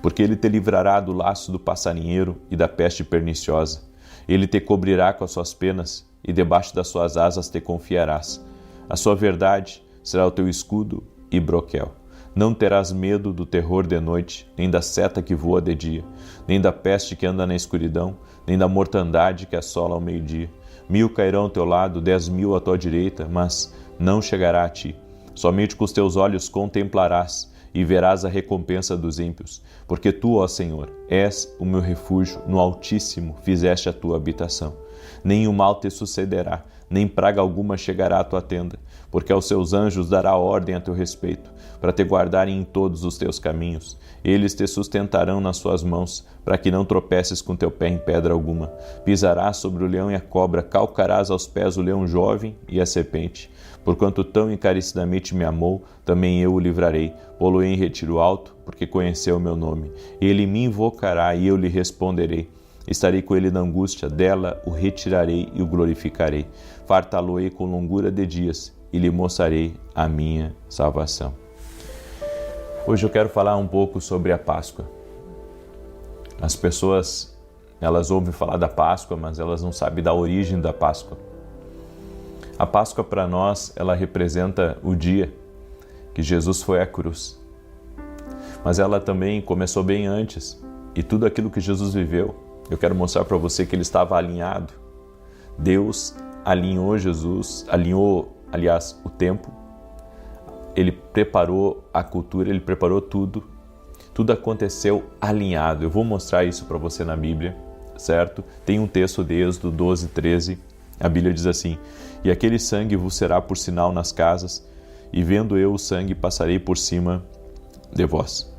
Porque Ele te livrará do laço do passarinheiro e da peste perniciosa. Ele te cobrirá com as suas penas, e debaixo das suas asas te confiarás. A sua verdade será o teu escudo e broquel. Não terás medo do terror de noite, nem da seta que voa de dia, nem da peste que anda na escuridão, nem da mortandade que assola ao meio-dia. 1000 cairão ao teu lado, 10.000 à tua direita, mas não chegará a ti. Somente com os teus olhos contemplarás e verás a recompensa dos ímpios, porque tu, ó Senhor, és o meu refúgio, no Altíssimo fizeste a tua habitação. Nem o mal te sucederá, nem praga alguma chegará à tua tenda, porque aos seus anjos dará ordem a teu respeito, para te guardarem em todos os teus caminhos. Eles te sustentarão nas suas mãos, para que não tropeces com teu pé em pedra alguma. Pisarás sobre o leão e a cobra, calcarás aos pés o leão jovem e a serpente. Porquanto tão encarecidamente me amou, também eu o livrarei. Pô-lo-ei em retiro alto, porque conheceu o meu nome. Ele me invocará e eu lhe responderei. Estarei com ele na angústia, dela o retirarei e o glorificarei. Fartá-lo-ei com longura de dias e lhe mostrarei a minha salvação. Hoje eu quero falar um pouco sobre a Páscoa. As pessoas, elas ouvem falar da Páscoa, mas elas não sabem da origem da Páscoa. A Páscoa para nós, ela representa o dia que Jesus foi à cruz. Mas ela também começou bem antes. E tudo aquilo que Jesus viveu, eu quero mostrar para você que ele estava alinhado. Deus alinhou Jesus, aliás, o tempo. Ele preparou a cultura, ele preparou tudo. Tudo aconteceu alinhado. Eu vou mostrar isso para você na Bíblia, certo? Tem um texto de Êxodo 12, 13. A Bíblia diz assim: e aquele sangue vos será por sinal nas casas, e vendo eu o sangue passarei por cima de vós.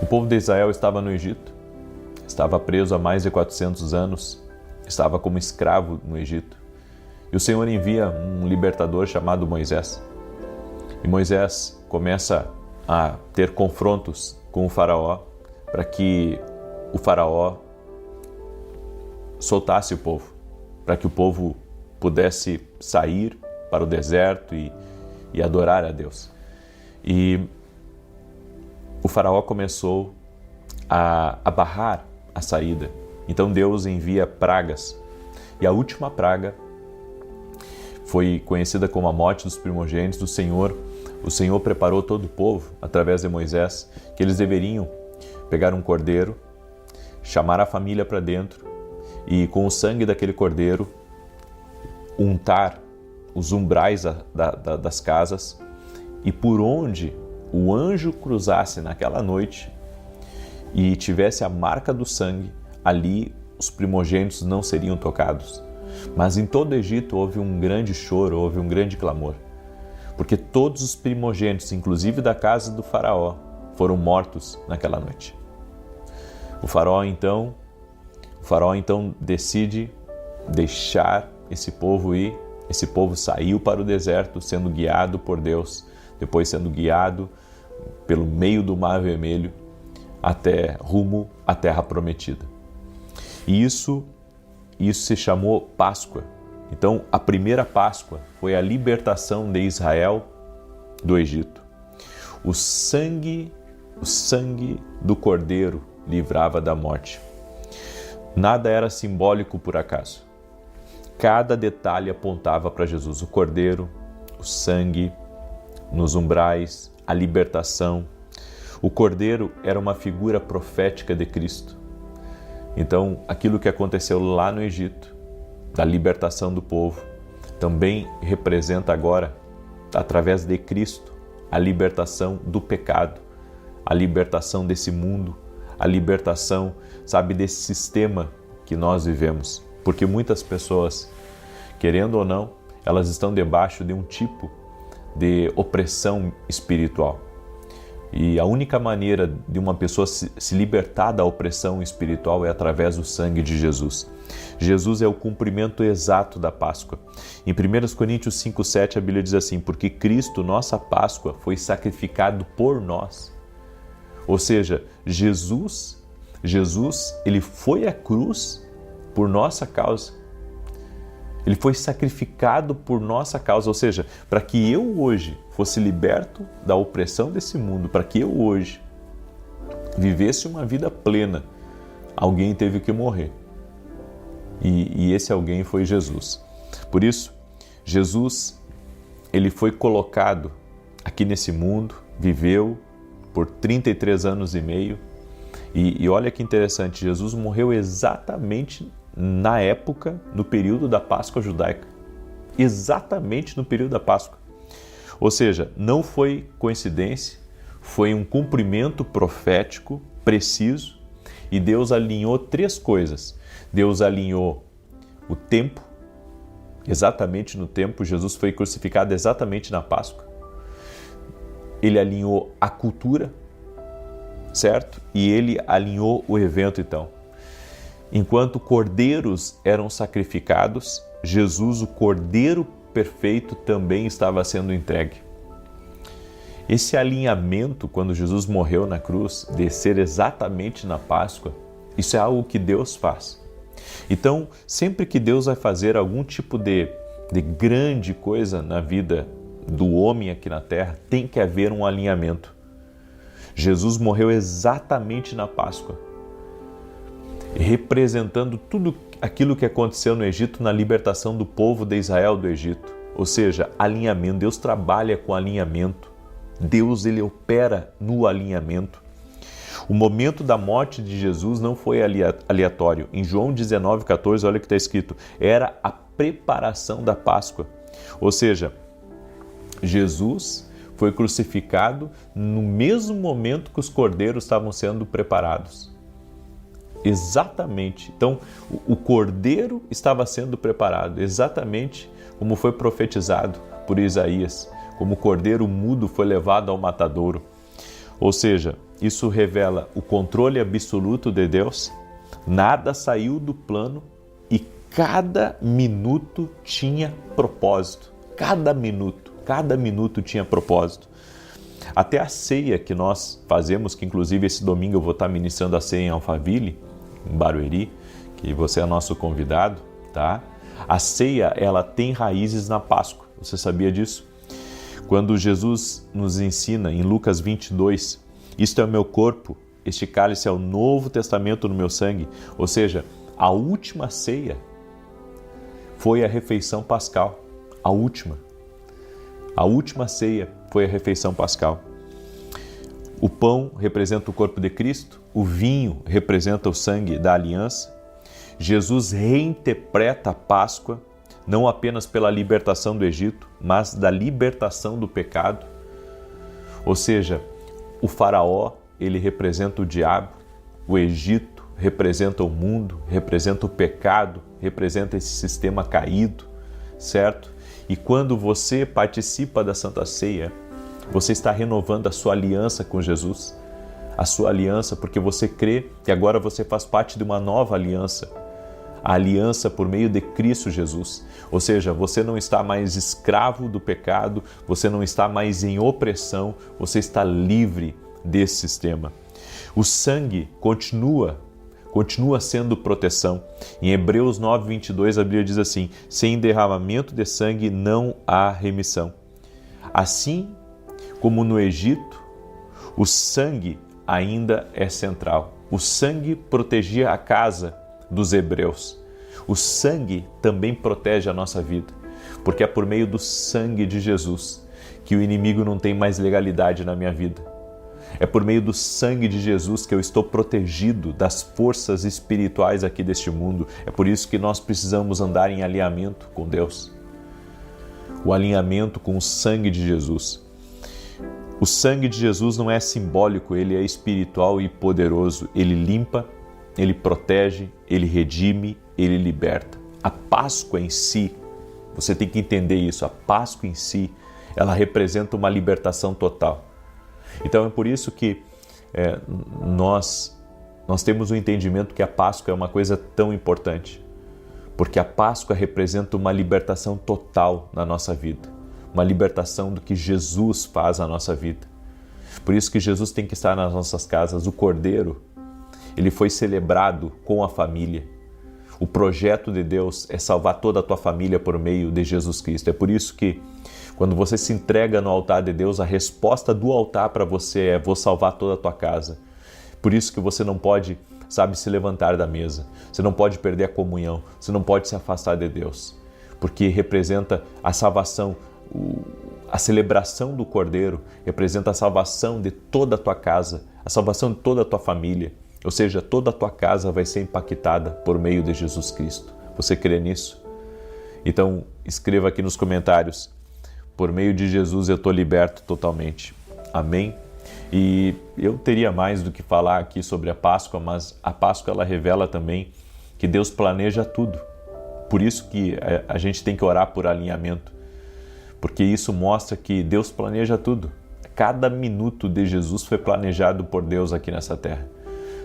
O povo de Israel estava no Egito, estava preso há mais de 400 anos, estava como escravo no Egito. E o Senhor envia um libertador chamado Moisés. E Moisés começa a ter confrontos com o faraó, para que o faraó soltasse o povo, para que o povo pudesse sair para o deserto e adorar a Deus. E o faraó começou a barrar a saída. Então Deus envia pragas. E a última praga foi conhecida como a morte dos primogênitos do Senhor. O Senhor preparou todo o povo, através de Moisés, que eles deveriam pegar um cordeiro, chamar a família para dentro e com o sangue daquele cordeiro untar os umbrais das casas, e por onde o anjo cruzasse naquela noite e tivesse a marca do sangue, ali os primogênitos não seriam tocados. Mas em todo o Egito houve um grande choro, houve um grande clamor, porque todos os primogênitos, inclusive da casa do faraó, foram mortos naquela noite. O faraó então decide deixar esse povo ir. Esse povo saiu para o deserto, sendo guiado por Deus, depois sendo guiado pelo meio do Mar Vermelho até rumo à Terra Prometida. E isso se chamou Páscoa. Então, a primeira Páscoa foi a libertação de Israel do Egito. O sangue do Cordeiro livrava da morte. Nada era simbólico por acaso. Cada detalhe apontava para Jesus. O Cordeiro, o sangue, nos umbrais, a libertação. O Cordeiro era uma figura profética de Cristo. Então, aquilo que aconteceu lá no Egito, da libertação do povo, também representa agora, através de Cristo, a libertação do pecado, a libertação desse mundo, a libertação, desse sistema que nós vivemos. Porque muitas pessoas, querendo ou não, elas estão debaixo de um tipo de opressão espiritual. E a única maneira de uma pessoa se libertar da opressão espiritual é através do sangue de Jesus. Jesus é o cumprimento exato da Páscoa. Em 1 Coríntios 5,7 a Bíblia diz assim: porque Cristo, nossa Páscoa, foi sacrificado por nós. Ou seja, Jesus, ele foi à cruz por nossa causa. Ele foi sacrificado por nossa causa, ou seja, para que eu hoje fosse liberto da opressão desse mundo, para que eu hoje vivesse uma vida plena, alguém teve que morrer. E esse alguém foi Jesus. Por isso, Jesus, ele foi colocado aqui nesse mundo, viveu por 33 anos e meio, e olha que interessante, Jesus morreu exatamente na época, no período da Páscoa judaica. Exatamente no período da Páscoa. Ou seja, não foi coincidência, foi um cumprimento profético preciso, e Deus alinhou 3 coisas. Deus alinhou o tempo, exatamente no tempo, Jesus foi crucificado exatamente na Páscoa. Ele alinhou a cultura, certo? E ele alinhou o evento, então. Enquanto cordeiros eram sacrificados, Jesus, o cordeiro perfeito, também estava sendo entregue. Esse alinhamento, quando Jesus morreu na cruz, de ser exatamente na Páscoa, isso é algo que Deus faz. Então, sempre que Deus vai fazer algum tipo de grande coisa na vida do homem aqui na Terra, tem que haver um alinhamento. Jesus morreu exatamente na Páscoa, representando tudo aquilo que aconteceu no Egito na libertação do povo de Israel do Egito. Ou seja, alinhamento. Deus trabalha com alinhamento. Deus, ele opera no alinhamento. O momento da morte de Jesus não foi aleatório. Em João 19,14, olha o que está escrito. Era a preparação da Páscoa. Ou seja, Jesus foi crucificado no mesmo momento que os cordeiros estavam sendo preparados. Exatamente. Então, o cordeiro estava sendo preparado, exatamente como foi profetizado por Isaías, como o cordeiro mudo foi levado ao matadouro. Ou seja, isso revela o controle absoluto de Deus, nada saiu do plano e cada minuto tinha propósito. Cada minuto tinha propósito. Até a ceia que nós fazemos, que inclusive esse domingo eu vou estar ministrando a ceia em Alphaville, em Barueri, que você é nosso convidado, tá? A ceia, ela tem raízes na Páscoa. Você sabia disso? Quando Jesus nos ensina em Lucas 22, isto é o meu corpo, este cálice é o novo testamento no meu sangue. Ou seja, a última ceia foi a refeição pascal. A última ceia foi a refeição pascal. O pão representa o corpo de Cristo, o vinho representa o sangue da aliança. Jesus reinterpreta a Páscoa, não apenas pela libertação do Egito, mas da libertação do pecado. Ou seja, o faraó, ele representa o diabo, o Egito representa o mundo, representa o pecado, representa esse sistema caído, certo? E quando você participa da Santa Ceia, você está renovando a sua aliança com Jesus, a sua aliança, porque você crê que agora você faz parte de uma nova aliança, a aliança por meio de Cristo Jesus. Ou seja, você não está mais escravo do pecado, você não está mais em opressão, você está livre desse sistema. O sangue continua sendo proteção. Em Hebreus 9:22, a Bíblia diz assim: sem derramamento de sangue não há remissão. Assim como no Egito, o sangue ainda é central. O sangue protegia a casa dos hebreus. O sangue também protege a nossa vida, porque é por meio do sangue de Jesus que o inimigo não tem mais legalidade na minha vida. É por meio do sangue de Jesus que eu estou protegido das forças espirituais aqui deste mundo. É por isso que nós precisamos andar em alinhamento com Deus. O alinhamento com o sangue de Jesus. O sangue de Jesus não é simbólico, ele é espiritual e poderoso. Ele limpa, ele protege, ele redime, ele liberta. A Páscoa em si, você tem que entender isso, a Páscoa em si, ela representa uma libertação total. Então é por isso que nós temos o entendimento que a Páscoa é uma coisa tão importante, porque a Páscoa representa uma libertação total na nossa vida, uma libertação do que Jesus faz na nossa vida. Por isso que Jesus tem que estar nas nossas casas. O Cordeiro, ele foi celebrado com a família. O projeto de Deus é salvar toda a tua família por meio de Jesus Cristo. É por isso que quando você se entrega no altar de Deus, a resposta do altar para você é: vou salvar toda a tua casa. Por isso que você não pode, se levantar da mesa. Você não pode perder a comunhão. Você não pode se afastar de Deus. Porque representa a salvação, a celebração do Cordeiro representa a salvação de toda a tua casa, a salvação de toda a tua família. Ou seja, toda a tua casa vai ser impactada por meio de Jesus Cristo. Você crê nisso? Então, escreva aqui nos comentários: Por meio de Jesus eu estou liberto totalmente. Amém? E eu teria mais do que falar aqui sobre a Páscoa, mas a Páscoa ela revela também que Deus planeja tudo. Por isso que a gente tem que orar por alinhamento, porque isso mostra que Deus planeja tudo. Cada minuto de Jesus foi planejado por Deus aqui nessa terra,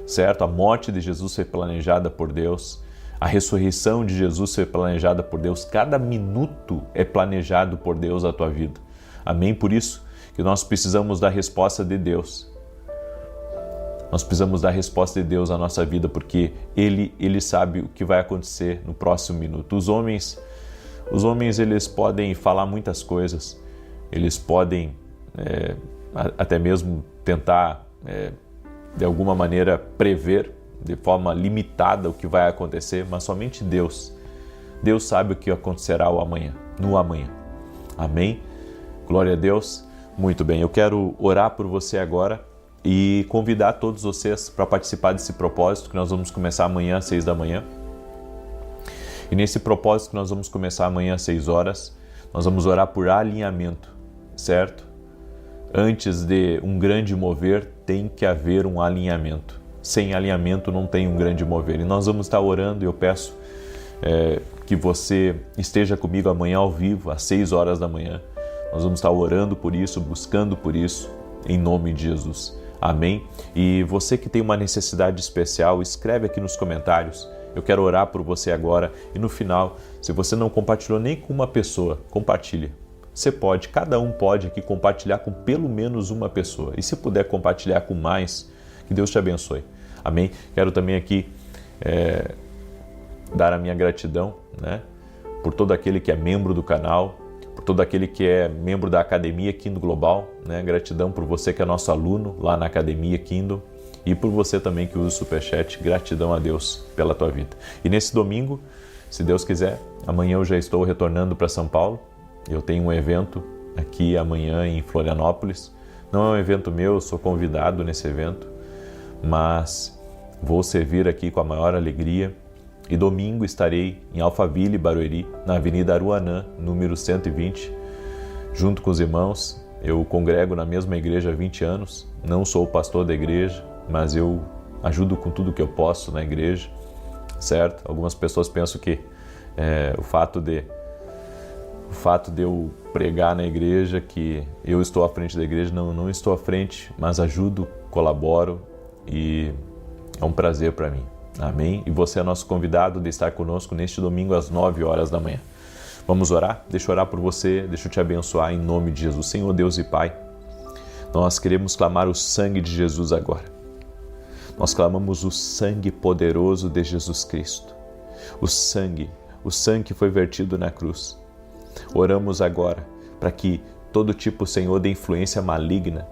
certo? A morte de Jesus foi planejada por Deus, a ressurreição de Jesus foi planejada por Deus. Cada minuto é planejado por Deus a tua vida. Amém? Por isso que nós precisamos da resposta de Deus. Nós precisamos da resposta de Deus à nossa vida, porque Ele sabe o que vai acontecer no próximo minuto. Os homens eles podem falar muitas coisas, eles podem até mesmo tentar, de alguma maneira, prever de forma limitada o que vai acontecer, mas somente Deus sabe o que acontecerá no amanhã. Amém? Glória a Deus. Muito bem, eu quero orar por você agora e convidar todos vocês para participar desse propósito que nós vamos começar amanhã às 6 da manhã. E nesse propósito que nós vamos começar amanhã às 6 horas, nós vamos orar por alinhamento, certo? Antes de um grande mover, tem que haver um alinhamento. Sem alinhamento não tem um grande mover. E nós vamos estar orando e eu peço que você esteja comigo amanhã ao vivo, às 6 horas da manhã. Nós vamos estar orando por isso, buscando por isso, em nome de Jesus. Amém? E você que tem uma necessidade especial, escreve aqui nos comentários. Eu quero orar por você agora. E no final, se você não compartilhou nem com uma pessoa, compartilha. Você pode, cada um pode aqui compartilhar com pelo menos uma pessoa. E se puder compartilhar com mais, que Deus te abençoe. Amém? Quero também aqui dar a minha gratidão, né, por todo aquele que é membro do canal, por todo aquele que é membro da Academia Kingdom Global, né? Gratidão por você que é nosso aluno lá na Academia Kingdom e por você também que usa o Superchat. Gratidão a Deus pela tua vida. E nesse domingo, se Deus quiser, amanhã eu já estou retornando para São Paulo. Eu tenho um evento aqui amanhã em Florianópolis. Não é um evento meu, eu sou convidado nesse evento, mas vou servir aqui com a maior alegria. E domingo estarei em Alphaville, Barueri, na Avenida Aruanã, número 120, junto com os irmãos. Eu congrego na mesma igreja há 20 anos, não sou o pastor da igreja, mas eu ajudo com tudo que eu posso na igreja, certo? Algumas pessoas pensam que o fato de eu pregar na igreja, que eu estou à frente da igreja, não estou à frente, mas ajudo, colaboro e é um prazer para mim. Amém? E você é nosso convidado de estar conosco neste domingo às 9 horas da manhã. Vamos orar? Deixa eu orar por você, deixa eu te abençoar em nome de Jesus. Senhor Deus e Pai, nós queremos clamar o sangue de Jesus agora. Nós clamamos o sangue poderoso de Jesus Cristo. O sangue que foi vertido na cruz. Oramos agora para que todo tipo, Senhor, de influência maligna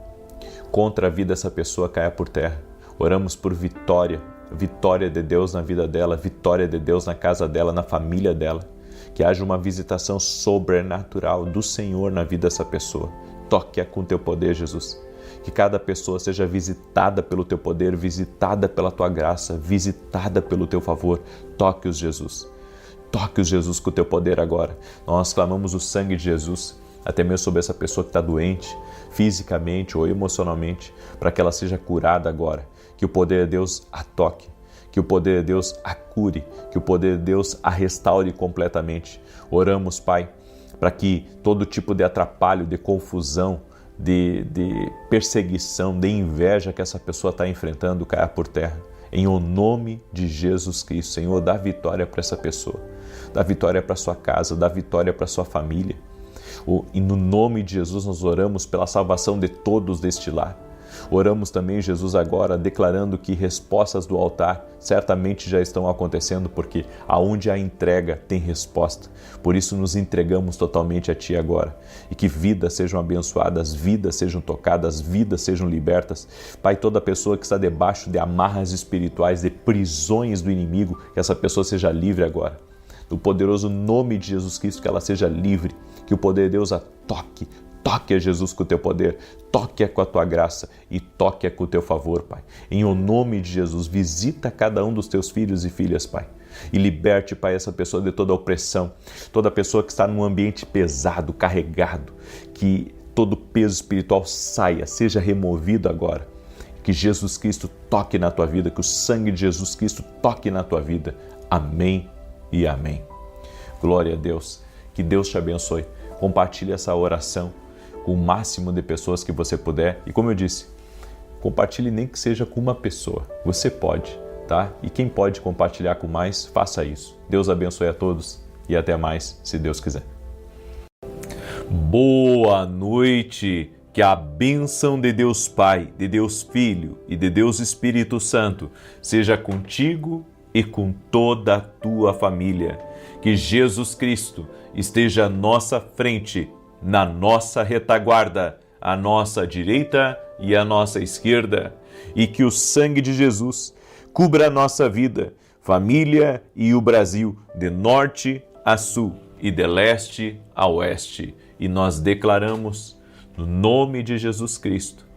contra a vida dessa pessoa caia por terra. Oramos por vitória de Deus na vida dela, vitória de Deus na casa dela, na família dela. Que haja uma visitação sobrenatural do Senhor na vida dessa pessoa. Toque-a com teu poder, Jesus. Que cada pessoa seja visitada pelo teu poder, visitada pela tua graça, visitada pelo teu favor. Toque-os, Jesus. Toque-os, Jesus, com o teu poder agora. Nós clamamos o sangue de Jesus, até mesmo sobre essa pessoa que está doente, fisicamente ou emocionalmente, para que ela seja curada agora. Que o poder de Deus a toque, que o poder de Deus a cure, que o poder de Deus a restaure completamente. Oramos, Pai, para que todo tipo de atrapalho, de confusão, de perseguição, de inveja que essa pessoa está enfrentando caia por terra. Em o nome de Jesus Cristo, Senhor, dá vitória para essa pessoa, dá vitória para sua casa, dá vitória para sua família. E no nome de Jesus nós oramos pela salvação de todos deste lar. Oramos também, Jesus, agora declarando que respostas do altar certamente já estão acontecendo, porque aonde há entrega tem resposta. Por isso nos entregamos totalmente a Ti agora. E que vidas sejam abençoadas, vidas sejam tocadas, vidas sejam libertas. Pai, toda pessoa que está debaixo de amarras espirituais, de prisões do inimigo, que essa pessoa seja livre agora. No poderoso nome de Jesus Cristo, que ela seja livre, que o poder de Deus a toque. Toque a Jesus com o teu poder, toque-a com a tua graça e toque-a com o teu favor, Pai. Em o nome de Jesus, visita cada um dos teus filhos e filhas, Pai. e liberte, Pai, essa pessoa de toda opressão, toda pessoa que está num ambiente pesado, carregado, que todo peso espiritual saia, seja removido agora. Que Jesus Cristo toque na tua vida, que o sangue de Jesus Cristo toque na tua vida. Amém e amém. Glória a Deus. Que Deus te abençoe. Compartilhe essa oração com o máximo de pessoas que você puder. E como eu disse, compartilhe nem que seja com uma pessoa. Você pode, tá? E quem pode compartilhar com mais, faça isso. Deus abençoe a todos e até mais, se Deus quiser. Boa noite! Que a bênção de Deus Pai, de Deus Filho e de Deus Espírito Santo seja contigo e com toda a tua família. Que Jesus Cristo esteja à nossa frente, na nossa retaguarda, à nossa direita e à nossa esquerda. E que o sangue de Jesus cubra a nossa vida, família e o Brasil, de norte a sul e de leste a oeste. E nós declaramos, no nome de Jesus Cristo,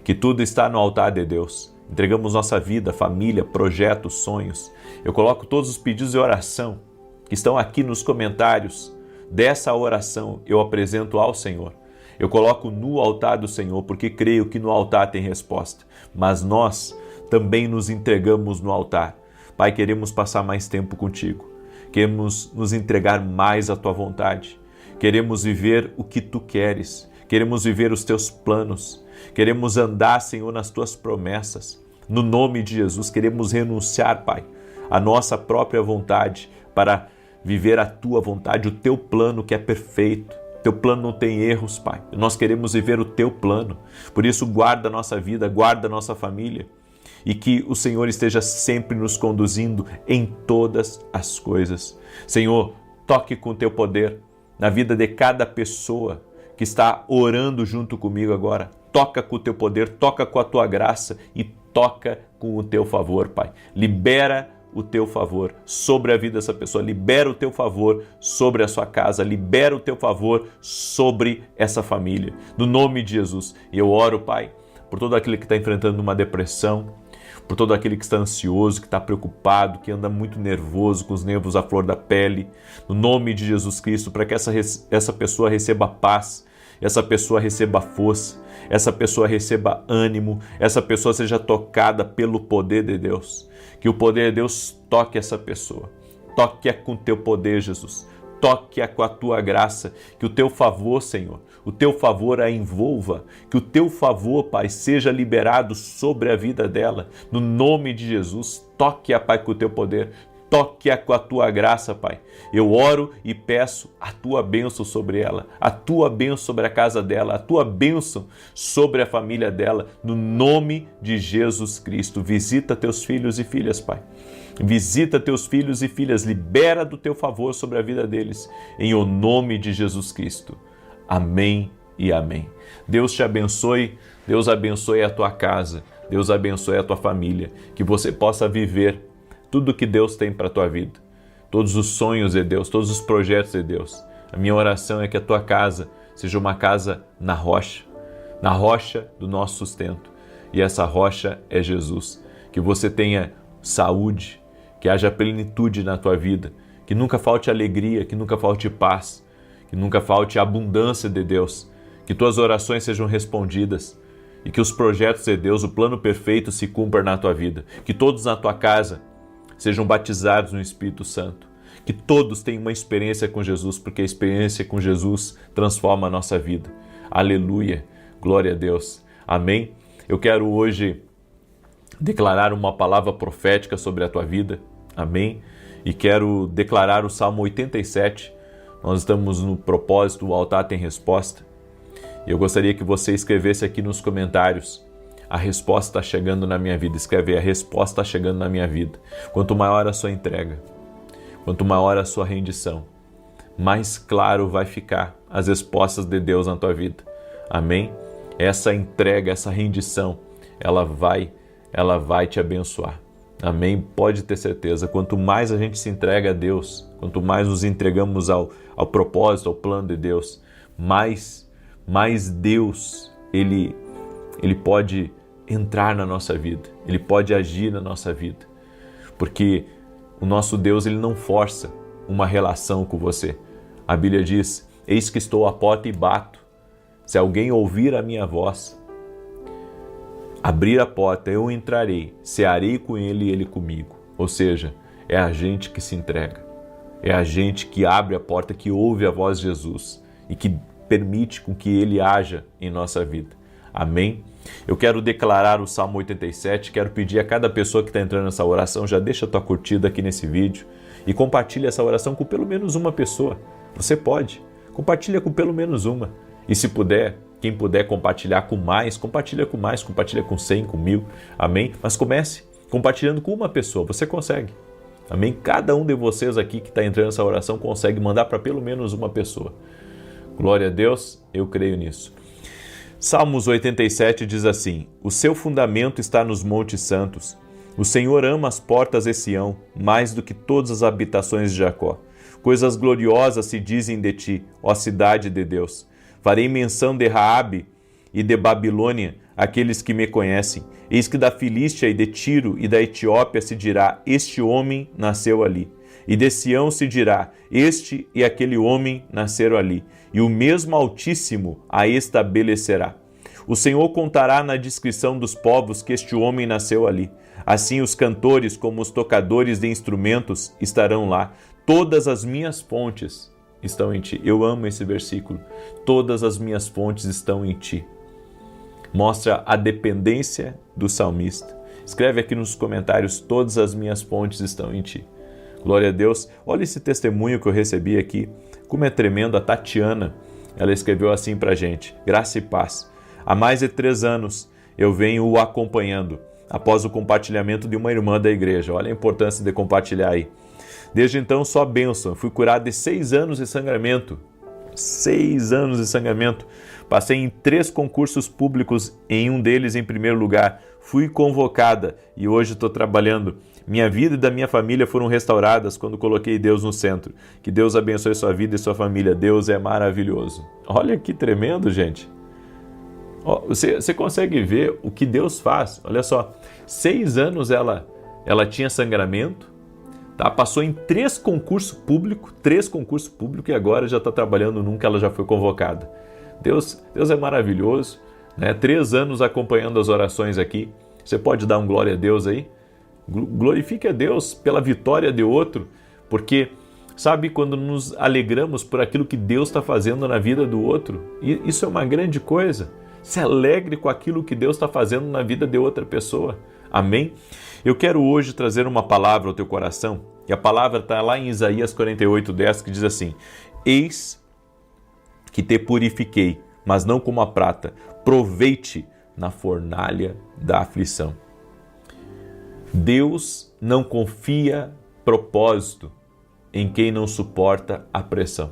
que tudo está no altar de Deus. Entregamos nossa vida, família, projetos, sonhos. Eu coloco todos os pedidos de oração que estão aqui nos comentários dessa oração, eu apresento ao Senhor. Eu coloco no altar do Senhor, porque creio que no altar tem resposta. Mas nós também nos entregamos no altar. Pai, queremos passar mais tempo contigo. Queremos nos entregar mais à tua vontade. Queremos viver o que tu queres. Queremos viver os teus planos. Queremos andar, Senhor, nas tuas promessas. No nome de Jesus, queremos renunciar, Pai, à nossa própria vontade para viver a tua vontade, o teu plano que é perfeito. Teu plano não tem erros, Pai. Nós queremos viver o teu plano. Por isso, guarda a nossa vida, guarda a nossa família. E que o Senhor esteja sempre nos conduzindo em todas as coisas. Senhor, toque com o teu poder na vida de cada pessoa que está orando junto comigo agora. Toca com o teu poder, toca com a tua graça e toca com o teu favor, Pai. Libera o teu favor sobre a vida dessa pessoa, libera o teu favor sobre a sua casa, libera o teu favor sobre essa família. No nome de Jesus, eu oro, Pai, por todo aquele que está enfrentando uma depressão, por todo aquele que está ansioso, que está preocupado, que anda muito nervoso, com os nervos à flor da pele. No nome de Jesus Cristo, para que essa pessoa receba paz, essa pessoa receba força, essa pessoa receba ânimo, essa pessoa seja tocada pelo poder de Deus. Que o poder de Deus toque essa pessoa. Toque-a com o teu poder, Jesus. Toque-a com a tua graça. Que o teu favor, Senhor, o teu favor a envolva. Que o teu favor, Pai, seja liberado sobre a vida dela. No nome de Jesus, toque-a, Pai, com o teu poder. Toque-a com a tua graça, Pai. Eu oro e peço a tua bênção sobre ela, a tua bênção sobre a casa dela, a tua bênção sobre a família dela, no nome de Jesus Cristo. Visita teus filhos e filhas, Pai. Visita teus filhos e filhas, libera do teu favor sobre a vida deles, em o nome de Jesus Cristo. Amém e amém. Deus te abençoe, Deus abençoe a tua casa, Deus abençoe a tua família, que você possa viver tudo que Deus tem para a tua vida, todos os sonhos de Deus, todos os projetos de Deus. A minha oração é que a tua casa seja uma casa na rocha do nosso sustento. E essa rocha é Jesus. Que você tenha saúde, que haja plenitude na tua vida, que nunca falte alegria, que nunca falte paz, que nunca falte abundância de Deus, que tuas orações sejam respondidas e que os projetos de Deus, o plano perfeito se cumpra na tua vida. Que todos na tua casa sejam batizados no Espírito Santo. Que todos tenham uma experiência com Jesus, porque a experiência com Jesus transforma a nossa vida. Aleluia, glória a Deus. Amém? Eu quero hoje declarar uma palavra profética sobre a tua vida. Amém? E quero declarar o Salmo 87. Nós estamos no propósito, o altar tem resposta. E eu gostaria que você escrevesse aqui nos comentários: a resposta está chegando na minha vida. Escreve: a resposta está chegando na minha vida. Quanto maior a sua entrega, quanto maior a sua rendição, mais claro vai ficar as respostas de Deus na tua vida. Amém? Essa entrega, essa rendição, ela vai te abençoar. Amém? Pode ter certeza. Quanto mais a gente se entrega a Deus, quanto mais nos entregamos ao propósito, ao plano de Deus, mais Deus, Ele pode entrar na nossa vida, Ele pode agir na nossa vida, porque O nosso Deus, ele não força uma relação com você. A Bíblia diz: eis que estou à porta e bato. Se alguém ouvir a minha voz, abrir a porta, eu entrarei, cearei com ele e ele comigo. Ou seja, é a gente que se entrega. É a gente que abre a porta, que ouve a voz de Jesus e que permite com que ele haja em nossa vida. Amém? Eu quero declarar o Salmo 87, quero pedir a cada pessoa que está entrando nessa oração, já deixa a tua curtida aqui nesse vídeo e compartilha essa oração com pelo menos uma pessoa. Você pode. Compartilha com pelo menos uma. E se puder, quem puder compartilhar com mais, compartilha com 100, com 1000. Amém? Mas comece compartilhando com uma pessoa. Você consegue. Amém? Cada um de vocês aqui que está entrando nessa oração consegue mandar para pelo menos uma pessoa. Glória a Deus, eu creio nisso. Salmos 87 diz assim: o seu fundamento está nos montes santos. O Senhor ama as portas de Sião, mais do que todas as habitações de Jacó. Coisas gloriosas se dizem de ti, ó cidade de Deus. Farei menção de Raabe e de Babilônia, aqueles que me conhecem. Eis que da Filístia e de Tiro e da Etiópia se dirá: este homem nasceu ali. E de Sião se dirá: este e aquele homem nasceram ali. E o mesmo Altíssimo a estabelecerá. O Senhor contará na descrição dos povos que este homem nasceu ali. Assim os cantores como os tocadores de instrumentos estarão lá. Todas as minhas fontes estão em ti. Eu amo esse versículo. Todas as minhas fontes estão em ti. Mostra a dependência do salmista. Escreve aqui nos comentários: todas as minhas fontes estão em ti. Glória a Deus. Olha esse testemunho que eu recebi aqui. Como é tremendo. A Tatiana, ela escreveu assim pra gente: graça e paz. Há mais de 3 anos eu venho o acompanhando, após o compartilhamento de uma irmã da igreja. Olha a importância de compartilhar aí. Desde então, só bênção. Fui curado de 6 anos de sangramento. 6 anos de sangramento. Passei em 3 concursos públicos, em um deles em primeiro lugar. Fui convocada e hoje estou trabalhando. Minha vida e da minha família foram restauradas quando coloquei Deus no centro. Que Deus abençoe sua vida e sua família. Deus é maravilhoso. Olha que tremendo, gente. Você consegue ver o que Deus faz. Olha só, 6 anos ela tinha sangramento, tá? Passou em 3 concursos públicos e agora já está trabalhando num que ela já foi convocada. Deus é maravilhoso, né? 3 anos acompanhando as orações aqui. Você pode dar um glória a Deus aí? Glorifique a Deus pela vitória de outro, porque sabe, quando nos alegramos por aquilo que Deus está fazendo na vida do outro, isso é uma grande coisa. Se alegre com aquilo que Deus está fazendo na vida de outra pessoa. Amém? Eu quero hoje trazer uma palavra ao teu coração, e a palavra está lá em Isaías 48:10, que diz assim: eis que te purifiquei, mas não como a prata, provei-te na fornalha da aflição. Deus não confia propósito em quem não suporta a pressão.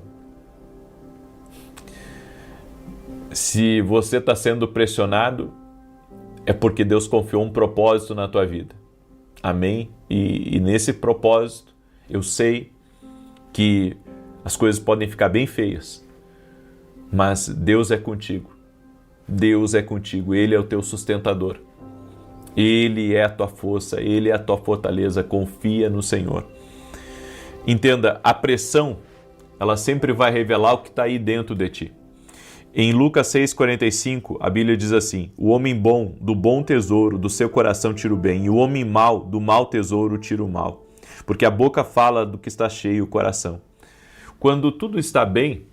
Se você está sendo pressionado, é porque Deus confiou um propósito na tua vida. Amém? E nesse propósito, eu sei que as coisas podem ficar bem feias, mas Deus é contigo. Deus é contigo. Ele é o teu sustentador. Ele é a tua força, Ele é a tua fortaleza. Confia no Senhor. Entenda, a pressão, ela sempre vai revelar o que está aí dentro de ti. Em Lucas 6,45, a Bíblia diz assim: o homem bom, do bom tesouro, do seu coração tira o bem, e o homem mau, do mau tesouro, tira o mal. Porque a boca fala do que está cheio o coração. Quando tudo está bem,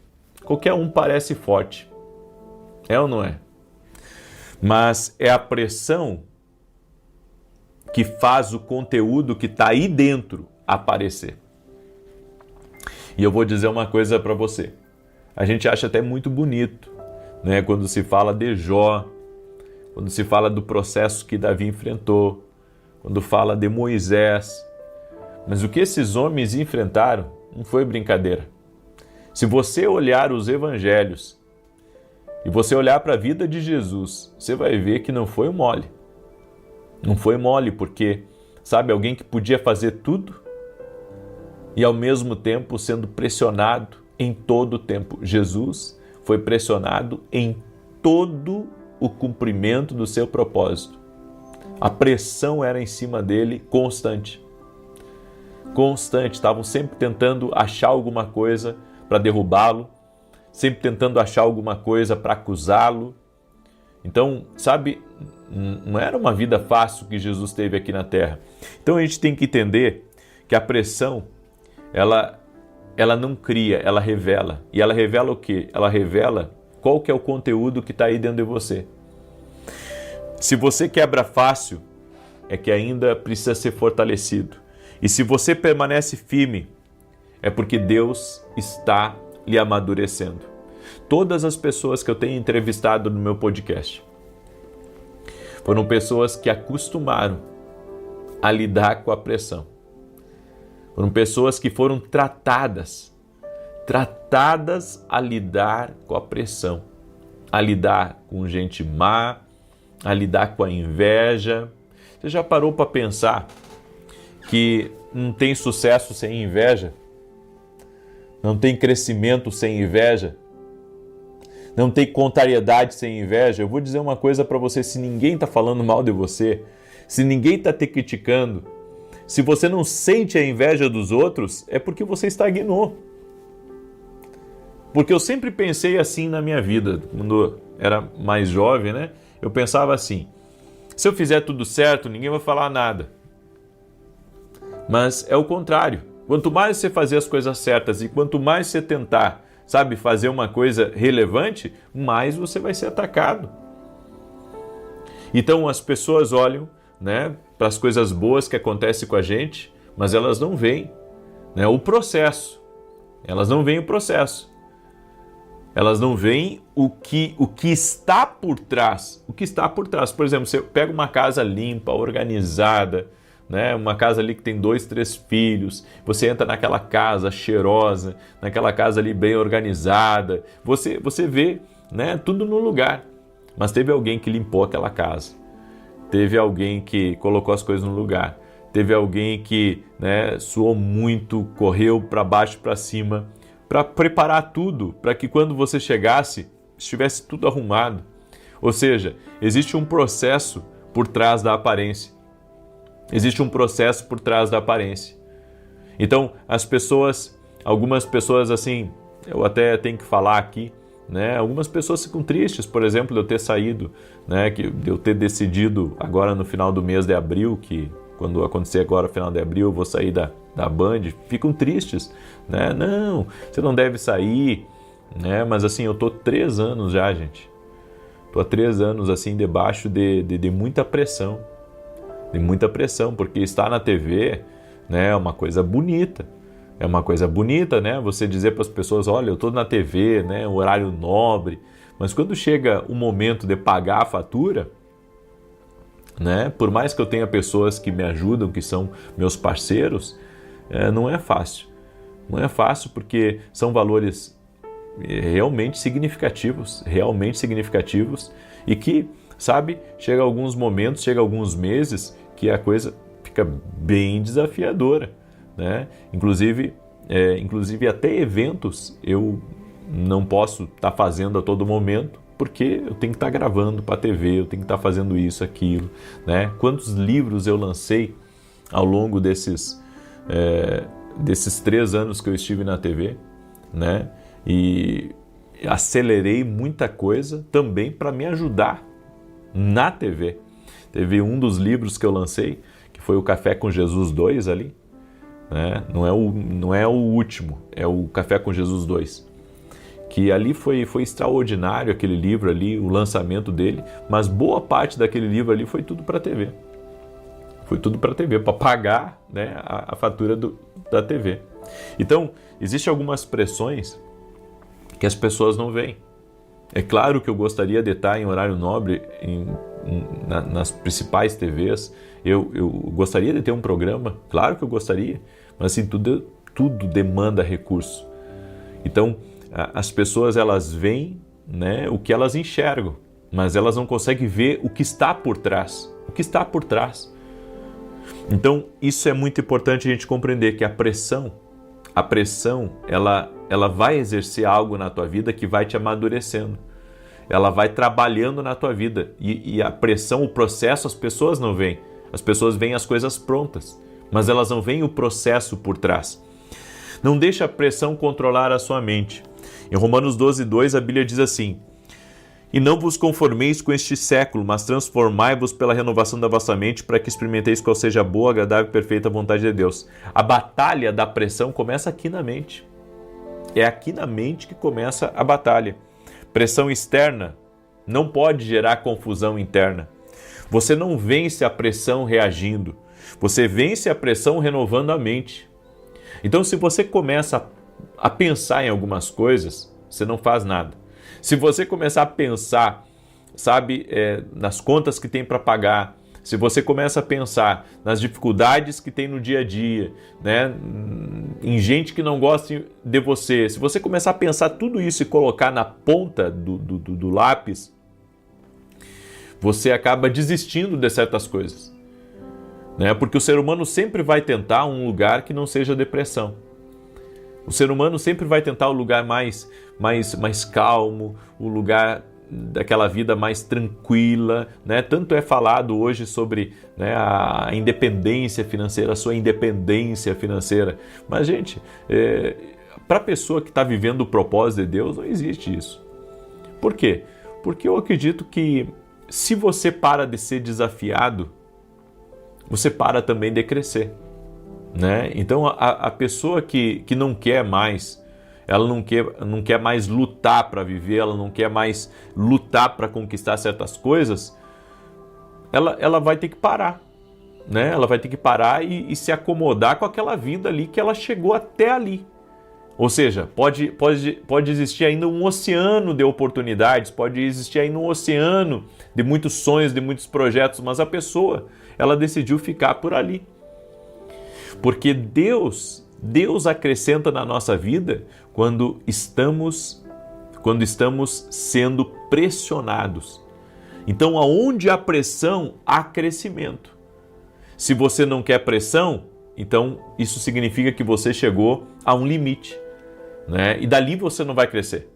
qualquer um parece forte. É ou não é? Mas é a pressão que faz o conteúdo que está aí dentro aparecer. E eu vou dizer uma coisa para você. A gente acha até muito bonito, né? Quando se fala de Jó, quando se fala do processo que Davi enfrentou, quando fala de Moisés. Mas o que esses homens enfrentaram não foi brincadeira. Se você olhar os evangelhos e você olhar para a vida de Jesus, você vai ver que não foi mole. Não foi mole porque, sabe, alguém que podia fazer tudo e ao mesmo tempo sendo pressionado em todo o tempo. Jesus foi pressionado em todo o cumprimento do seu propósito. A pressão era em cima dele constante. constante, estavam sempre tentando achar alguma coisa para derrubá-lo, sempre tentando achar alguma coisa para acusá-lo. Então, sabe, não era uma vida fácil que Jesus teve aqui na Terra. Então a gente tem que entender que a pressão, ela não cria, ela revela. E ela revela o quê? Ela revela qual que é o conteúdo que está aí dentro de você. Se você quebra fácil, é que ainda precisa ser fortalecido. E se você permanece firme, é porque Deus está lhe amadurecendo. Todas as pessoas que eu tenho entrevistado no meu podcast foram pessoas que acostumaram a lidar com a pressão. Foram pessoas que foram tratadas a lidar com a pressão, a lidar com gente má, a lidar com a inveja. Você já parou para pensar que não tem sucesso sem inveja? Não tem crescimento sem inveja? Não tem contrariedade sem inveja? Eu vou dizer uma coisa para você: se ninguém está falando mal de você, se ninguém está te criticando, se você não sente a inveja dos outros, é porque você estagnou. Porque eu sempre pensei assim na minha vida, quando era mais jovem, né? Eu pensava assim: se eu fizer tudo certo, ninguém vai falar nada. Mas é o contrário. Quanto mais você fazer as coisas certas e quanto mais você tentar, sabe, fazer uma coisa relevante, mais você vai ser atacado. Então as pessoas olham, né, para as coisas boas que acontecem com a gente, mas elas não veem, né, o processo. Elas não veem o processo. Elas não veem o que está por trás. O que está por trás. Por exemplo, você pega uma casa limpa, organizada, né? Uma casa ali que tem 2, 3 filhos, você entra naquela casa cheirosa, naquela casa ali bem organizada, você vê, né, tudo no lugar, mas teve alguém que limpou aquela casa, teve alguém que colocou as coisas no lugar, teve alguém que, né, suou muito, correu para baixo, para cima, para preparar tudo, para que quando você chegasse, estivesse tudo arrumado. Ou seja, existe um processo por trás da aparência. Existe um processo por trás da aparência. Então, algumas pessoas assim, eu até tenho que falar aqui, né? Algumas pessoas ficam tristes, por exemplo, de eu ter saído, né? De eu ter decidido agora no final do mês de abril, que quando acontecer agora no final de abril eu vou sair da Band, ficam tristes, né? Não, você não deve sair, né? Mas assim, eu tô 3 anos já, gente. Tô há 3 anos assim, debaixo de muita pressão. De muita pressão, porque estar na TV, né, é uma coisa bonita. É uma coisa bonita, né? Você dizer para as pessoas: olha, eu estou na TV, né, um horário nobre. Mas quando chega o momento de pagar a fatura, né, por mais que eu tenha pessoas que me ajudam, que são meus parceiros, não é fácil. Não é fácil porque são valores realmente significativos e que, sabe, chega alguns momentos, chega alguns meses que a coisa fica bem desafiadora, né? Inclusive até eventos eu não posso estar fazendo a todo momento, porque eu tenho que estar gravando para a TV, eu tenho que estar fazendo isso, aquilo, né? Quantos livros eu lancei ao longo desses 3 anos que eu estive na TV, né? E acelerei muita coisa também para me ajudar na TV. Teve um dos livros que eu lancei, que foi o Café com Jesus 2 ali, né? Não é o último, é o Café com Jesus 2. Que ali foi extraordinário aquele livro ali, o lançamento dele, mas boa parte daquele livro ali foi tudo para a TV. Foi tudo para a TV, para pagar, né, a fatura da TV. Então, existem algumas pressões que as pessoas não veem. É claro que eu gostaria de estar em horário nobre nas principais TVs. Eu gostaria de ter um programa, claro que eu gostaria, mas assim, tudo demanda recurso. Então, as pessoas, elas veem, né, o que elas enxergam, mas elas não conseguem ver o que está por trás. O que está por trás. Então, isso é muito importante a gente compreender, que a pressão, ela vai exercer algo na tua vida que vai te amadurecendo. Ela vai trabalhando na tua vida. E a pressão, o processo, as pessoas não veem. As pessoas veem as coisas prontas. mas elas não veem o processo por trás. Não deixe a pressão controlar a sua mente. Em Romanos 12:2 a Bíblia diz assim: e não vos conformeis com este século, mas transformai-vos pela renovação da vossa mente, para que experimenteis qual seja a boa, agradável e perfeita vontade de Deus. A batalha da pressão começa aqui na mente. É aqui na mente que começa a batalha. Pressão externa não pode gerar confusão interna. Você não vence a pressão reagindo. Você vence a pressão renovando a mente. Então, se você começa a pensar em algumas coisas, você não faz nada. Se você começar a pensar, nas contas que tem para pagar, se você começa a pensar nas dificuldades que tem no dia a dia, né, em gente que não gosta de você, se você começar a pensar tudo isso e colocar na ponta do lápis, você acaba desistindo de certas coisas, né? Porque o ser humano sempre vai tentar um lugar que não seja depressão. O ser humano sempre vai tentar o lugar mais calmo, o lugar daquela vida mais tranquila, né? Tanto é falado hoje sobre, né, a independência financeira, a sua independência financeira. Mas, gente, para a pessoa que está vivendo o propósito de Deus, não existe isso. Por quê? Porque eu acredito que se você para de ser desafiado, você para também de crescer, né? Então, a pessoa que não quer mais, ela não quer mais lutar para viver, ela não quer mais lutar para conquistar certas coisas, ela vai ter que parar, né? Ela vai ter que parar e se acomodar com aquela vida ali que ela chegou até ali. Ou seja, pode existir ainda um oceano de oportunidades, pode existir ainda um oceano de muitos sonhos, de muitos projetos, mas a pessoa, ela decidiu ficar por ali. Porque Deus acrescenta na nossa vida quando estamos sendo pressionados. Então, aonde há pressão, há crescimento. Se você não quer pressão, então isso significa que você chegou a um limite, né? E dali você não vai crescer.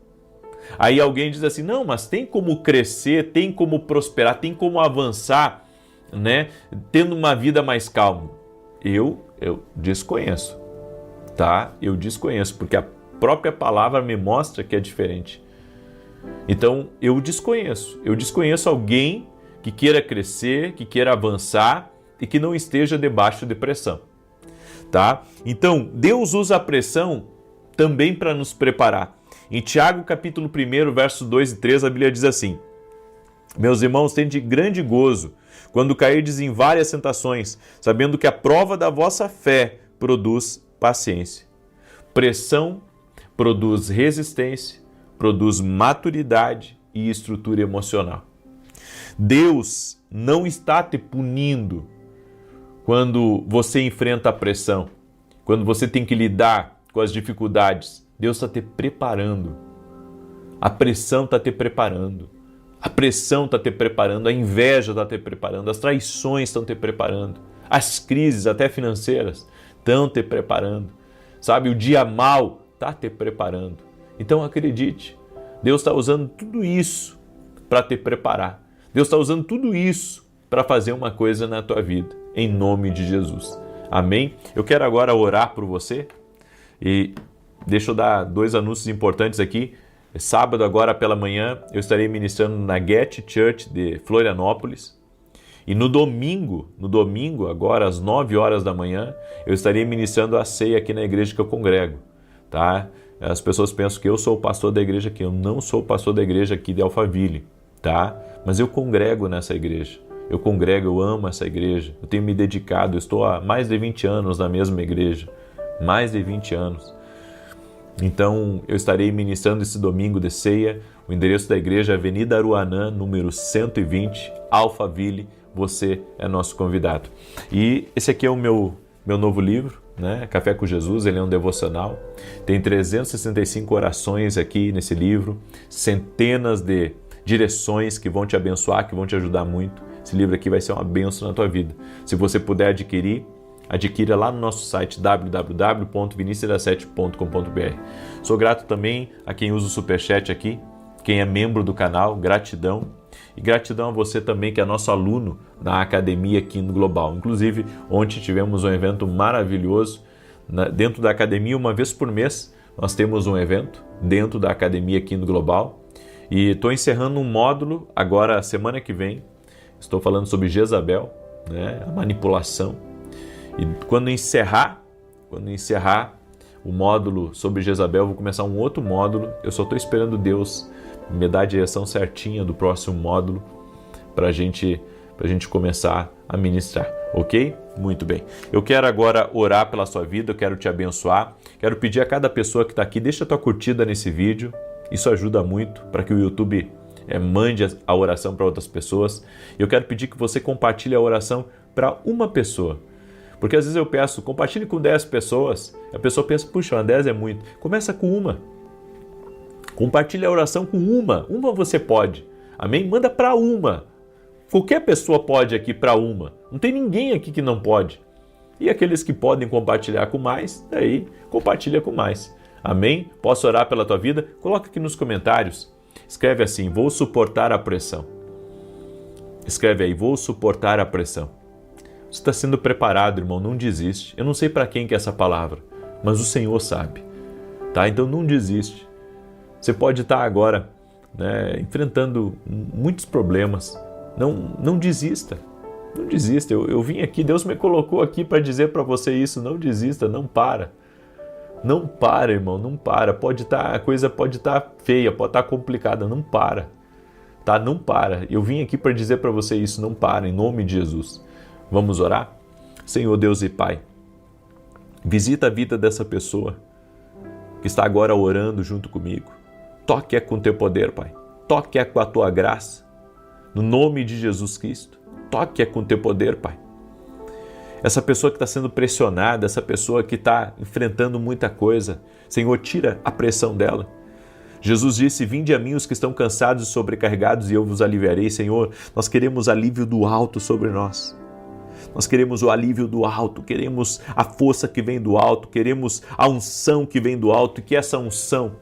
Aí alguém diz assim: não, mas tem como crescer, tem como prosperar, tem como avançar, né, tendo uma vida mais calma. Eu desconheço, tá? Eu desconheço, porque a própria palavra me mostra que é diferente. Então, eu desconheço alguém que queira crescer, que queira avançar e que não esteja debaixo de pressão, tá? Então, Deus usa a pressão também para nos preparar. Em Tiago, capítulo 1, versos 2 e 3, a Bíblia diz assim: meus irmãos, tende grande gozo quando cairdes em várias tentações, sabendo que a prova da vossa fé produz paciência. Pressão produz resistência, produz maturidade e estrutura emocional. Deus não está te punindo quando você enfrenta a pressão, quando você tem que lidar com as dificuldades. Deus está te preparando. A pressão está te preparando. A pressão está te preparando, a inveja está te preparando, as traições estão te preparando, as crises, até financeiras, estão te preparando, sabe? O dia mal está te preparando. Então acredite, Deus está usando tudo isso para te preparar. Deus está usando tudo isso para fazer uma coisa na tua vida, em nome de Jesus. Amém? Eu quero agora orar por você e deixa eu dar 2 anúncios importantes aqui. Sábado, agora pela manhã, eu estarei ministrando na Get Church de Florianópolis. E no domingo, agora às 9 horas da manhã, eu estarei ministrando a ceia aqui na igreja que eu congrego, tá? As pessoas pensam que eu sou o pastor da igreja aqui. Eu não sou o pastor da igreja aqui de Alphaville, tá? Mas eu congrego nessa igreja. Eu congrego, eu amo essa igreja. Eu tenho me dedicado, eu estou há mais de 20 anos na mesma igreja. Mais de 20 anos. Então, eu estarei ministrando esse domingo de ceia. O endereço da igreja é Avenida Aruanã, número 120, Alphaville. Você é nosso convidado. E esse aqui é o meu novo livro, né? Café com Jesus. Ele é um devocional. Tem 365 orações aqui nesse livro, centenas de direções que vão te abençoar, que vão te ajudar muito. Esse livro aqui vai ser uma bênção na tua vida. Se você puder adquirir, adquira lá no nosso site www.vinicius7.com.br. Sou grato também a quem usa o Superchat aqui. Quem é membro do canal, gratidão. E gratidão a você também que é nosso aluno na Academia Quino Global. Inclusive, ontem tivemos um evento maravilhoso. Dentro da Academia, uma vez por mês, nós temos um evento dentro da Academia Quino Global. E estou encerrando um módulo agora, semana que vem. Estou falando sobre Jezabel, né, a manipulação. E quando encerrar o módulo sobre Jezabel, vou começar um outro módulo. Eu só estou esperando Deus me dar a direção certinha do próximo módulo para a gente começar a ministrar, ok? Muito bem. Eu quero agora orar pela sua vida, eu quero te abençoar. Quero pedir a cada pessoa que está aqui, deixa a tua curtida nesse vídeo. Isso ajuda muito para que o YouTube mande a oração para outras pessoas. Eu quero pedir que você compartilhe a oração para uma pessoa. Porque às vezes eu peço, compartilhe com 10 pessoas. A pessoa pensa, puxa, 10 é muito. Começa com uma. Compartilhe a oração com uma. Uma você pode. Amém? Manda para uma. Qualquer pessoa pode aqui para uma. Não tem ninguém aqui que não pode. E aqueles que podem compartilhar com mais, daí compartilha com mais. Amém? Posso orar pela tua vida? Coloca aqui nos comentários. Escreve assim, vou suportar a pressão. Escreve aí, vou suportar a pressão. Você está sendo preparado, irmão, não desiste. Eu não sei para quem que é essa palavra, mas o Senhor sabe. Tá? Então não desiste. Você pode estar agora, né, enfrentando muitos problemas. Não desista. Não desista. Eu vim aqui, Deus me colocou aqui para dizer para você isso. Não desista, não para. Não para, irmão, não para. A coisa pode estar feia, pode estar complicada, não para. Tá? Não para. Eu vim aqui para dizer para você isso, não para, em nome de Jesus. Vamos orar? Senhor Deus e Pai, visita a vida dessa pessoa que está agora orando junto comigo. Toque-a com teu poder, Pai. Toque-a com a tua graça. No nome de Jesus Cristo. Toque-a com teu poder, Pai. Essa pessoa que está sendo pressionada, essa pessoa que está enfrentando muita coisa, Senhor, tira a pressão dela. Jesus disse, vinde a mim os que estão cansados e sobrecarregados e eu vos aliviarei. Senhor, nós queremos alívio do alto sobre nós. Nós queremos o alívio do alto, queremos a força que vem do alto, queremos a unção que vem do alto e que essa unção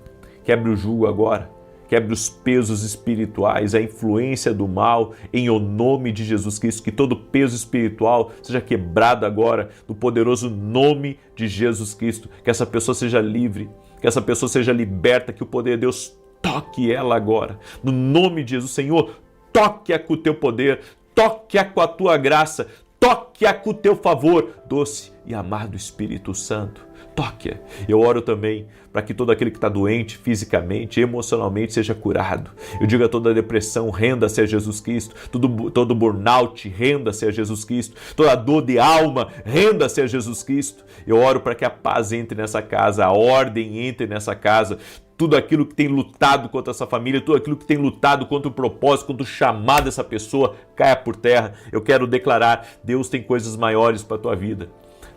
quebre o jugo agora. Quebre os pesos espirituais, a influência do mal, em o nome de Jesus Cristo, que todo peso espiritual seja quebrado agora, no poderoso nome de Jesus Cristo, que essa pessoa seja livre, que essa pessoa seja liberta, que o poder de Deus toque ela agora, no nome de Jesus. Senhor, toque-a com o teu poder, toque-a com a tua graça, toque-a com o teu favor, doce e amado Espírito Santo. Toque-a. Eu oro também para que todo aquele que está doente fisicamente, emocionalmente, seja curado. Eu digo a toda depressão, renda-se a Jesus Cristo. Todo burnout, renda-se a Jesus Cristo. Toda dor de alma, renda-se a Jesus Cristo. Eu oro para que a paz entre nessa casa, a ordem entre nessa casa. Tudo aquilo que tem lutado contra essa família, tudo aquilo que tem lutado contra o propósito, contra o chamado dessa pessoa, caia por terra. Eu quero declarar, Deus tem coisas maiores para a tua vida.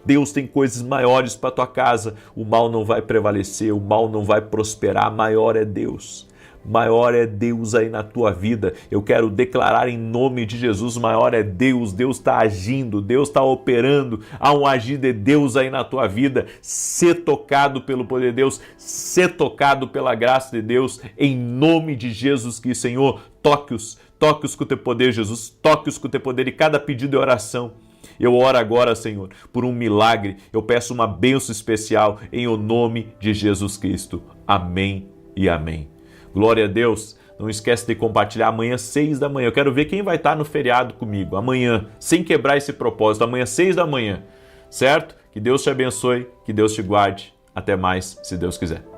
Deus tem coisas maiores para a tua casa. O mal não vai prevalecer, o mal não vai prosperar. Maior é Deus. Maior é Deus aí na tua vida. Eu quero declarar em nome de Jesus, maior é Deus. Deus está agindo, Deus está operando. Há um agir de Deus aí na tua vida. Ser tocado pelo poder de Deus, ser tocado pela graça de Deus. Em nome de Jesus, que Senhor, toque-os com o teu poder, Jesus. Toque-os com o teu poder e cada pedido de oração. Eu oro agora, Senhor, por um milagre. Eu peço uma bênção especial em o nome de Jesus Cristo. Amém e amém. Glória a Deus. Não esquece de compartilhar amanhã, 6 da manhã. Eu quero ver quem vai estar no feriado comigo. Amanhã, sem quebrar esse propósito. Amanhã, 6 da manhã. Certo? Que Deus te abençoe, que Deus te guarde. Até mais, se Deus quiser.